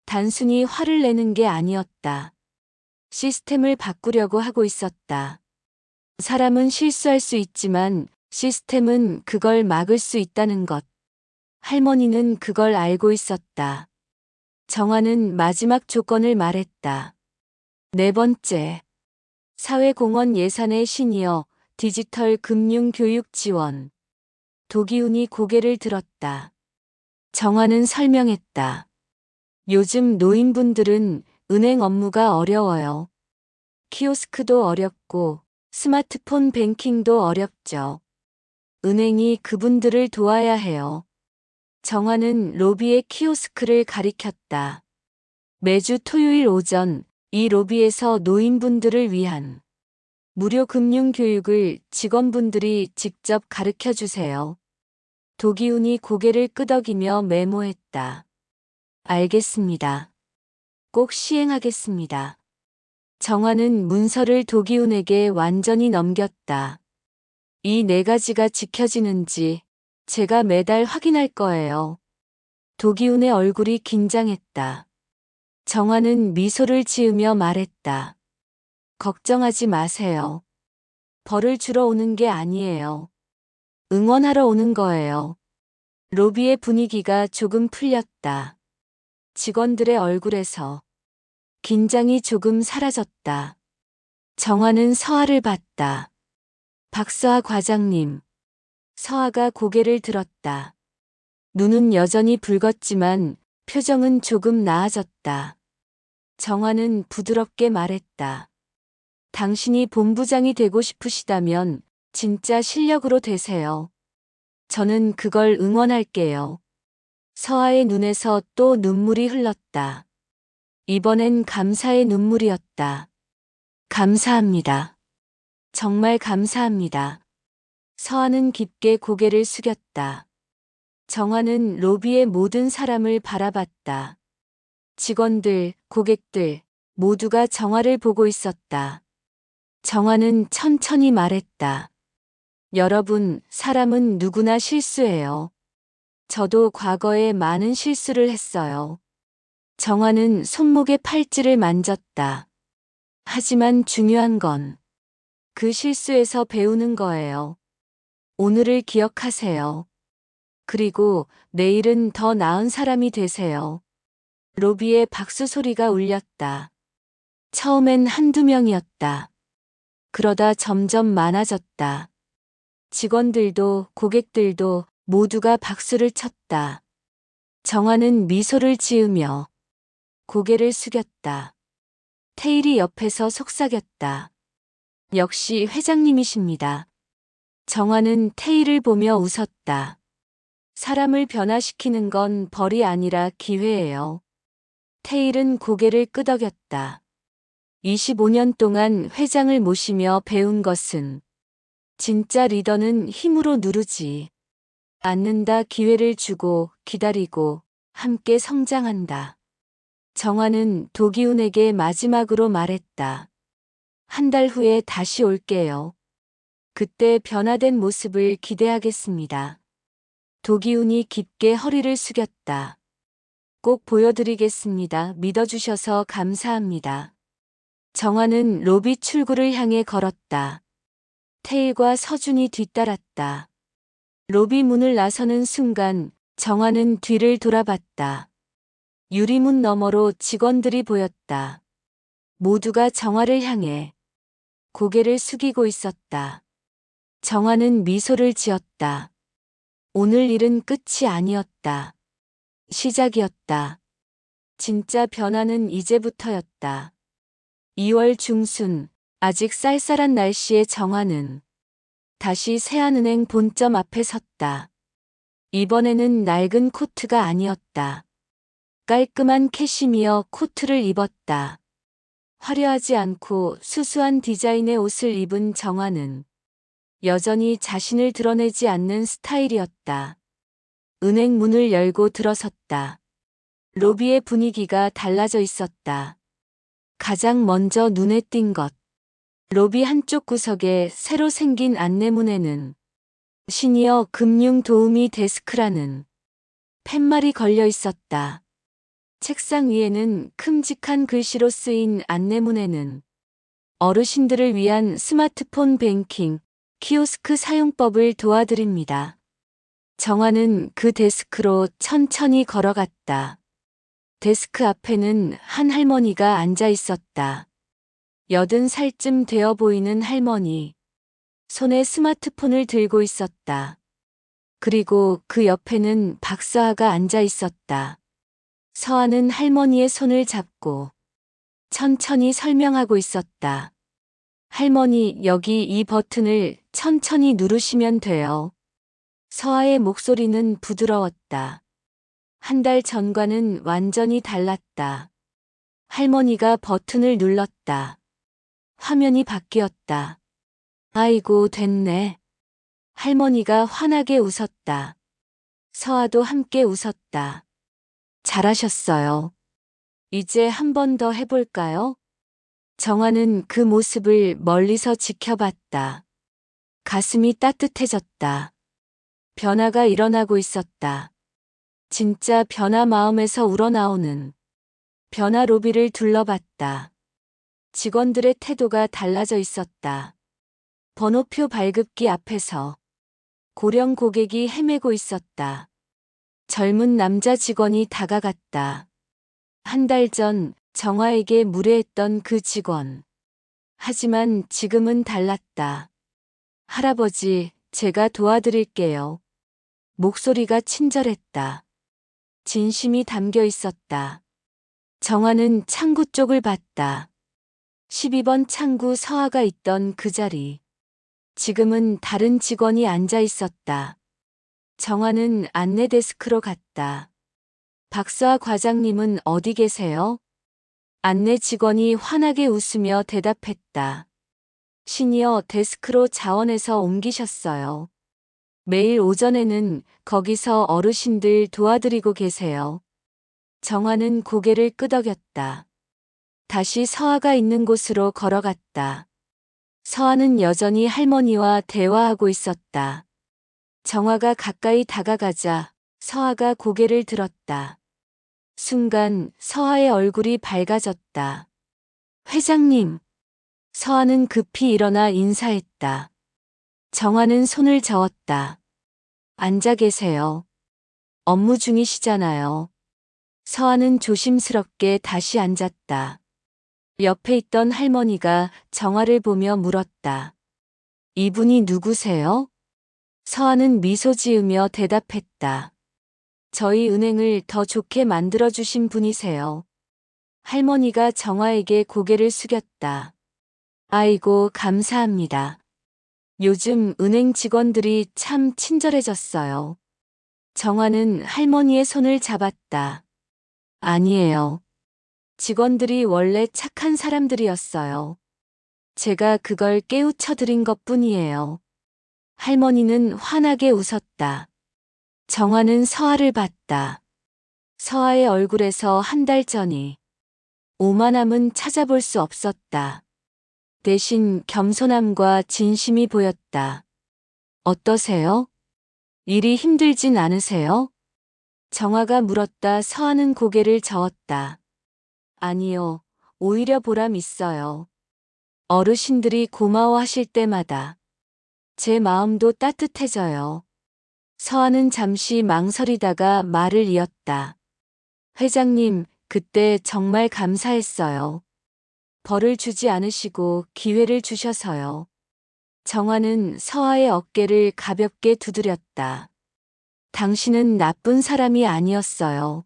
단순히 화를 내는 게 아니었다. 시스템을 바꾸려고 하고 있었다. 사람은 실수할 수 있지만 시스템은 그걸 막을 수 있다는 것. 할머니는 그걸 알고 있었다. 정화는 마지막 조건을 말했다. 네 번째, 사회공헌 예산의 시니어 디지털 금융 교육 지원. 도기훈이 고개를 들었다. 정화는 설명했다. 요즘 노인분들은 은행 업무가 어려워요. 키오스크도 어렵고 스마트폰 뱅킹도 어렵죠. 은행이 그분들을 도와야 해요. 정화는 로비의 키오스크를 가리켰다. 매주 토요일 오전 이 로비에서 노인분들을 위한 무료 금융 교육을 직원분들이 직접 가르쳐 주세요. 도기훈이 고개를 끄덕이며 메모했다. 알겠습니다. 꼭 시행하겠습니다. 정화는 문서를 도기훈에게 완전히 넘겼다. 이 네 가지가 지켜지는지 제가 매달 확인할 거예요. 도기훈의 얼굴이 긴장했다. 정화는 미소를 지으며 말했다. 걱정하지 마세요. 벌을 주러 오는 게 아니에요. 응원하러 오는 거예요. 로비의 분위기가 조금 풀렸다. 직원들의 얼굴에서 긴장이 조금 사라졌다. 정화는 서아를 봤다. 박서아 과장님. 서아가 고개를 들었다. 눈은 여전히 붉었지만 표정은 조금 나아졌다. 정화는 부드럽게 말했다. 당신이 본부장이 되고 싶으시다면 진짜 실력으로 되세요. 저는 그걸 응원할게요. 서아의 눈에서 또 눈물이 흘렀다. 이번엔 감사의 눈물이었다. 감사합니다. 정말 감사합니다. 서아는 깊게 고개를 숙였다. 정화는 로비의 모든 사람을 바라봤다. 직원들, 고객들, 모두가 정화를 보고 있었다. 정화는 천천히 말했다. 여러분, 사람은 누구나 실수해요. 저도 과거에 많은 실수를 했어요. 정화는 손목의 팔찌를 만졌다. 하지만 중요한 건 그 실수에서 배우는 거예요. 오늘을 기억하세요. 그리고 내일은 더 나은 사람이 되세요. 로비에 박수 소리가 울렸다. 처음엔 한두 명이었다. 그러다 점점 많아졌다. 직원들도 고객들도 모두가 박수를 쳤다. 정화는 미소를 지으며 고개를 숙였다. 테일이 옆에서 속삭였다. 역시 회장님이십니다. 정화는 테일을 보며 웃었다. 사람을 변화시키는 건 벌이 아니라 기회예요. 테일은 고개를 끄덕였다. 25년 동안 회장을 모시며 배운 것은 진짜 리더는 힘으로 누르지 않는다. 기회를 주고 기다리고 함께 성장한다. 정화는 도기훈에게 마지막으로 말했다. 한 달 후에 다시 올게요. 그때 변화된 모습을 기대하겠습니다. 도기훈이 깊게 허리를 숙였다. 꼭 보여드리겠습니다. 믿어주셔서 감사합니다. 정화는 로비 출구를 향해 걸었다. 테일과 서준이 뒤따랐다. 로비 문을 나서는 순간 정화는 뒤를 돌아봤다. 유리문 너머로 직원들이 보였다. 모두가 정화를 향해 고개를 숙이고 있었다. 정화는 미소를 지었다. 오늘 일은 끝이 아니었다. 시작이었다. 진짜 변화는 이제부터였다. 2월 중순, 아직 쌀쌀한 날씨에 정화는 다시 세안은행 본점 앞에 섰다. 이번에는 낡은 코트가 아니었다. 깔끔한 캐시미어 코트를 입었다. 화려하지 않고 수수한 디자인의 옷을 입은 정화는 여전히 자신을 드러내지 않는 스타일이었다. 은행 문을 열고 들어섰다. 로비의 분위기가 달라져 있었다. 가장 먼저 눈에 띈 것. 로비 한쪽 구석에 새로 생긴 안내문에는 시니어 금융 도우미 데스크라는 팻말이 걸려 있었다. 책상 위에는 큼직한 글씨로 쓰인 안내문에는 어르신들을 위한 스마트폰 뱅킹, 키오스크 사용법을 도와드립니다. 정화는 그 데스크로 천천히 걸어갔다. 데스크 앞에는 한 할머니가 앉아 있었다. 80살쯤 되어 보이는 할머니. 손에 스마트폰을 들고 있었다. 그리고 그 옆에는 박사아가 앉아 있었다. 서아는 할머니의 손을 잡고 천천히 설명하고 있었다. 할머니, 여기 이 버튼을 천천히 누르시면 돼요. 서아의 목소리는 부드러웠다. 한 달 전과는 완전히 달랐다. 할머니가 버튼을 눌렀다. 화면이 바뀌었다. 아이고, 됐네. 할머니가 환하게 웃었다. 서아도 함께 웃었다. 잘하셨어요. 이제 한 번 더 해볼까요? 정화는 그 모습을 멀리서 지켜봤다. 가슴이 따뜻해졌다. 변화가 일어나고 있었다. 진짜 변화 마음에서 우러나오는 변화. 로비를 둘러봤다. 직원들의 태도가 달라져 있었다. 번호표 발급기 앞에서 고령 고객이 헤매고 있었다. 젊은 남자 직원이 다가갔다. 한 달 전 정화에게 무례했던 그 직원. 하지만 지금은 달랐다. 할아버지, 제가 도와드릴게요. 목소리가 친절했다. 진심이 담겨 있었다. 정화는 창구 쪽을 봤다. 12번 창구. 서아가 있던 그 자리. 지금은 다른 직원이 앉아 있었다. 정화는 안내 데스크로 갔다. 박서아 과장님은 어디 계세요? 안내 직원이 환하게 웃으며 대답했다. 시니어 데스크로 자원해서 옮기셨어요. 매일 오전에는 거기서 어르신들 도와드리고 계세요. 정화는 고개를 끄덕였다. 다시 서아가 있는 곳으로 걸어갔다. 서아는 여전히 할머니와 대화하고 있었다. 정화가 가까이 다가가자 서아가 고개를 들었다. 순간 서아의 얼굴이 밝아졌다. 회장님. 서아는 급히 일어나 인사했다. 정화는 손을 저었다. 앉아 계세요. 업무 중이시잖아요. 서아는 조심스럽게 다시 앉았다. 옆에 있던 할머니가 정화를 보며 물었다. 이분이 누구세요? 서아는 미소 지으며 대답했다. 저희 은행을 더 좋게 만들어주신 분이세요. 할머니가 정화에게 고개를 숙였다. 아이고, 감사합니다. 요즘 은행 직원들이 참 친절해졌어요. 정화는 할머니의 손을 잡았다. 아니에요. 직원들이 원래 착한 사람들이었어요. 제가 그걸 깨우쳐드린 것뿐이에요. 할머니는 환하게 웃었다. 정화는 서아를 봤다. 서아의 얼굴에서 한 달 전이 오만함은 찾아볼 수 없었다. 대신 겸손함과 진심이 보였다. 어떠세요? 일이 힘들진 않으세요? 정화가 물었다. 서아는 고개를 저었다. 아니요, 오히려 보람 있어요. 어르신들이 고마워하실 때마다 제 마음도 따뜻해져요. 서아는 잠시 망설이다가 말을 이었다. 회장님, 그때 정말 감사했어요. 벌을 주지 않으시고 기회를 주셔서요. 정화는 서아의 어깨를 가볍게 두드렸다. 당신은 나쁜 사람이 아니었어요.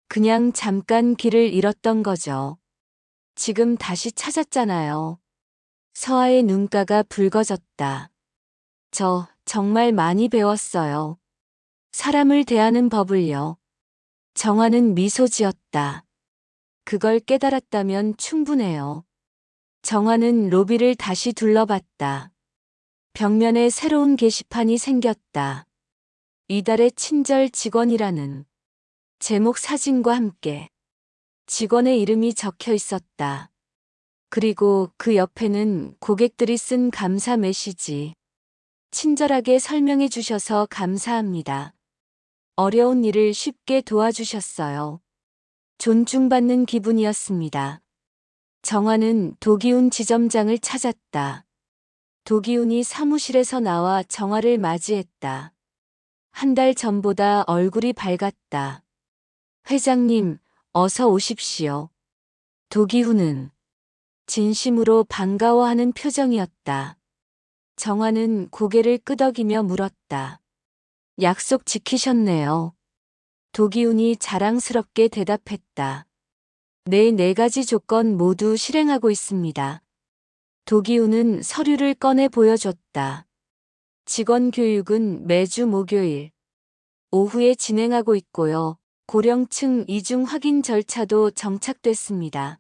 그냥 잠깐 길을 잃었던 거죠. 지금 다시 찾았잖아요. 서아의 눈가가 붉어졌다. 저 정말 많이 배웠어요. 사람을 대하는 법을요. 정화는 미소 지었다. 그걸 깨달았다면 충분해요. 정화는 로비를 다시 둘러봤다. 벽면에 새로운 게시판이 생겼다. 이달의 친절 직원이라는 제목 사진과 함께 직원의 이름이 적혀 있었다. 그리고 그 옆에는 고객들이 쓴 감사 메시지. 친절하게 설명해 주셔서 감사합니다. 어려운 일을 쉽게 도와주셨어요. 존중받는 기분이었습니다. 정화는 도기훈 지점장을 찾았다. 도기훈이 사무실에서 나와 정화를 맞이했다. 한 달 전보다 얼굴이 밝았다. 회장님, 어서 오십시오. 도기훈은 진심으로 반가워하는 표정이었다. 정화는 고개를 끄덕이며 물었다. 약속 지키셨네요. 도기훈이 자랑스럽게 대답했다. 네, 4가지 조건 모두 실행하고 있습니다. 도기훈은 서류를 꺼내 보여줬다. 직원 교육은 매주 목요일 오후에 진행하고 있고요. 고령층 이중 확인 절차도 정착됐습니다.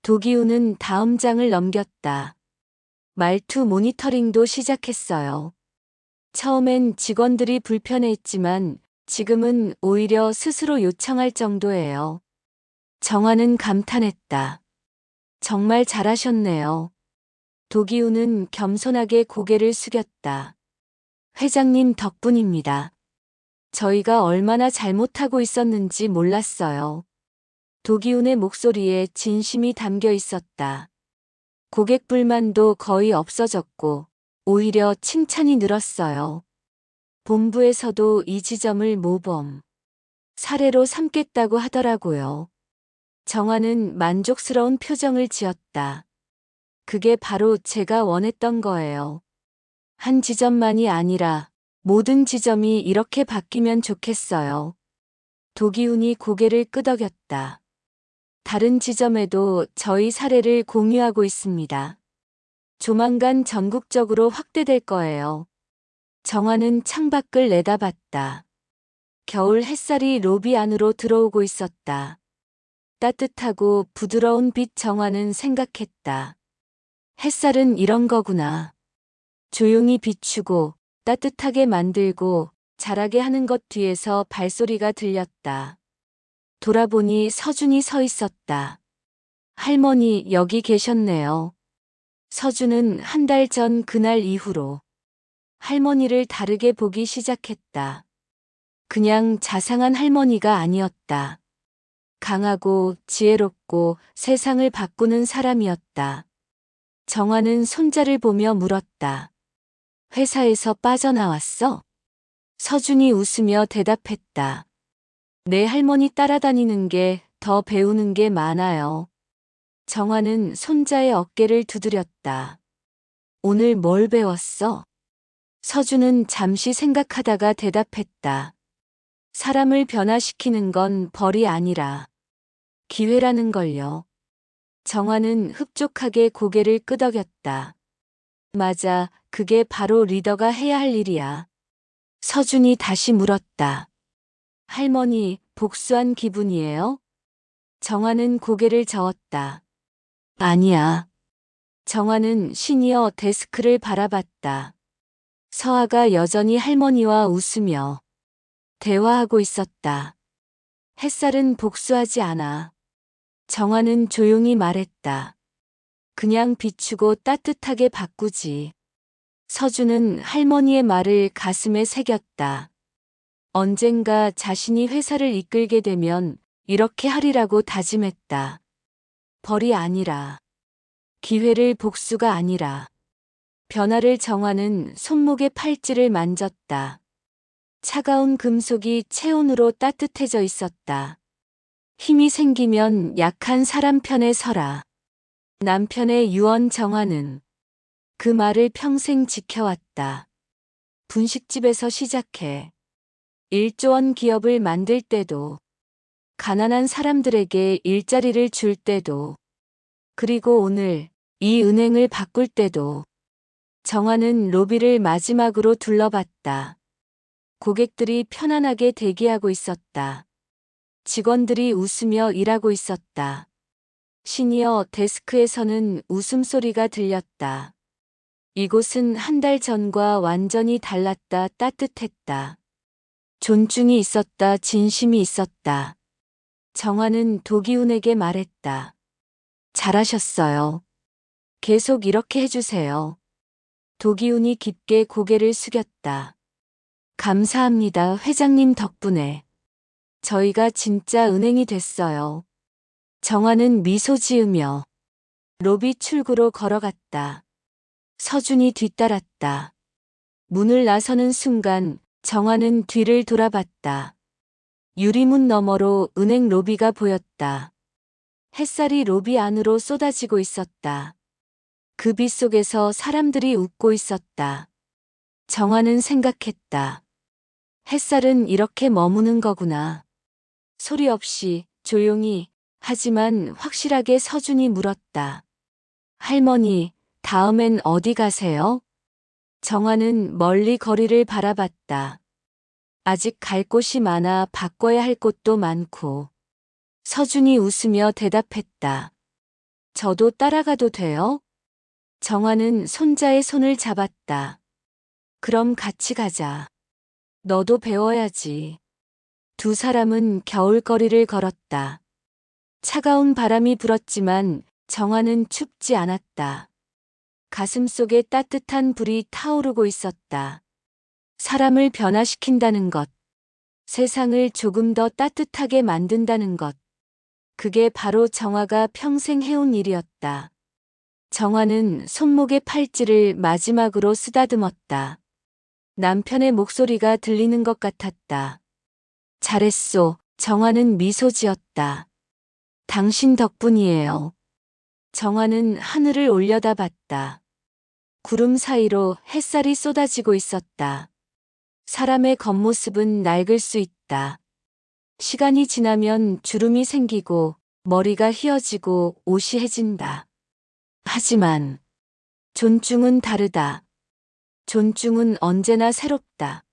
도기훈은 다음 장을 넘겼다. 말투 모니터링도 시작했어요. 처음엔 직원들이 불편해했지만 지금은 오히려 스스로 요청할 정도예요. 정화는 감탄했다. 정말 잘하셨네요. 도기훈은 겸손하게 고개를 숙였다. 회장님 덕분입니다. 저희가 얼마나 잘못하고 있었는지 몰랐어요. 도기훈의 목소리에 진심이 담겨 있었다. 고객 불만도 거의 없어졌고 오히려 칭찬이 늘었어요. 본부에서도 이 지점을 모범 사례로 삼겠다고 하더라고요. 정화는 만족스러운 표정을 지었다. 그게 바로 제가 원했던 거예요. 한 지점만이 아니라 모든 지점이 이렇게 바뀌면 좋겠어요. 도기훈이 고개를 끄덕였다. 다른 지점에도 저희 사례를 공유하고 있습니다. 조만간 전국적으로 확대될 거예요. 정화는 창밖을 내다봤다. 겨울 햇살이 로비 안으로 들어오고 있었다. 따뜻하고 부드러운 빛. 정화는 생각했다. 햇살은 이런 거구나. 조용히 비추고 따뜻하게 만들고 자라게 하는 것. 뒤에서 발소리가 들렸다. 돌아보니 서준이 서 있었다. 할머니, 여기 계셨네요. 서준은 한 달 전 그날 이후로 할머니를 다르게 보기 시작했다. 그냥 자상한 할머니가 아니었다. 강하고 지혜롭고 세상을 바꾸는 사람이었다. 정화는 손자를 보며 물었다. 회사에서 빠져나왔어? 서준이 웃으며 대답했다. 내 할머니 따라다니는 게 더 배우는 게 많아요. 정화는 손자의 어깨를 두드렸다. 오늘 뭘 배웠어? 서준은 잠시 생각하다가 대답했다. 사람을 변화시키는 건 벌이 아니라 기회라는 걸요. 정화는 흡족하게 고개를 끄덕였다. 맞아, 그게 바로 리더가 해야 할 일이야. 서준이 다시 물었다. 할머니, 복수한 기분이에요? 정화는 고개를 저었다. 아니야. 정화는 시니어 데스크를 바라봤다. 서아가 여전히 할머니와 웃으며 대화하고 있었다. 햇살은 복수하지 않아. 정화는 조용히 말했다. 그냥 비추고 따뜻하게 바꾸지. 서준은 할머니의 말을 가슴에 새겼다. 언젠가 자신이 회사를 이끌게 되면 이렇게 하리라고 다짐했다. 벌이 아니라, 기회를 복수가 아니라. 변화를 정하는 손목의 팔찌를 만졌다. 차가운 금속이 체온으로 따뜻해져 있었다. 힘이 생기면 약한 사람 편에 서라. 남편의 유언 정화는 그 말을 평생 지켜왔다. 분식집에서 시작해 1조 원 기업을 만들 때도, 가난한 사람들에게 일자리를 줄 때도, 그리고 오늘 이 은행을 바꿀 때도. 정화는 로비를 마지막으로 둘러봤다. 고객들이 편안하게 대기하고 있었다. 직원들이 웃으며 일하고 있었다. 시니어 데스크에서는 웃음소리가 들렸다. 이곳은 한 달 전과 완전히 달랐다. 따뜻했다. 존중이 있었다. 진심이 있었다. 정화는 도기훈에게 말했다. 잘하셨어요. 계속 이렇게 해주세요. 도기훈이 깊게 고개를 숙였다. 감사합니다, 회장님 덕분에. 저희가 진짜 은행이 됐어요. 정화는 미소 지으며 로비 출구로 걸어갔다. 서준이 뒤따랐다. 문을 나서는 순간 정화는 뒤를 돌아봤다. 유리문 너머로 은행 로비가 보였다. 햇살이 로비 안으로 쏟아지고 있었다. 그 빛 속에서 사람들이 웃고 있었다. 정화는 생각했다. 햇살은 이렇게 머무는 거구나. 소리 없이, 조용히, 하지만 확실하게. 서준이 물었다. 할머니, 다음엔 어디 가세요? 정화는 멀리 거리를 바라봤다. 아직 갈 곳이 많아. 바꿔야 할 곳도 많고. 서준이 웃으며 대답했다. 저도 따라가도 돼요? 정화는 손자의 손을 잡았다. 그럼 같이 가자. 너도 배워야지. 두 사람은 겨울거리를 걸었다. 차가운 바람이 불었지만 정화는 춥지 않았다. 가슴속에 따뜻한 불이 타오르고 있었다. 사람을 변화시킨다는 것, 세상을 조금 더 따뜻하게 만든다는 것. 그게 바로 정화가 평생 해온 일이었다. 정화는 손목의 팔찌를 마지막으로 쓰다듬었다. 남편의 목소리가 들리는 것 같았다. 잘했소. 정화는 미소 지었다. 당신 덕분이에요. 정화는 하늘을 올려다봤다. 구름 사이로 햇살이 쏟아지고 있었다. 사람의 겉모습은 낡을 수 있다. 시간이 지나면 주름이 생기고 머리가 휘어지고 옷이 해진다. 하지만 존중은 다르다. 존중은 언제나 새롭다.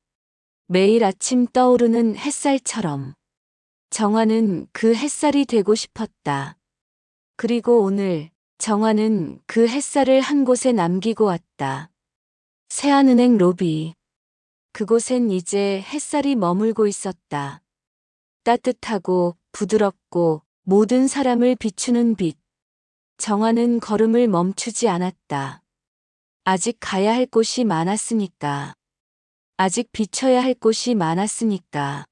매일 아침 떠오르는 햇살처럼. 정화는 그 햇살이 되고 싶었다. 그리고 오늘 정화는 그 햇살을 한 곳에 남기고 왔다. 세안은행 로비. 그곳엔 이제 햇살이 머물고 있었다. 따뜻하고 부드럽고 모든 사람을 비추는 빛. 정화는 걸음을 멈추지 않았다. 아직 가야 할 곳이 많았으니까. 아직 비춰야 할 곳이 많았으니까.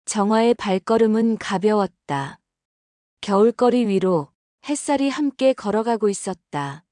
정화의 발걸음은 가벼웠다. 겨울거리 위로 햇살이 함께 걸어가고 있었다.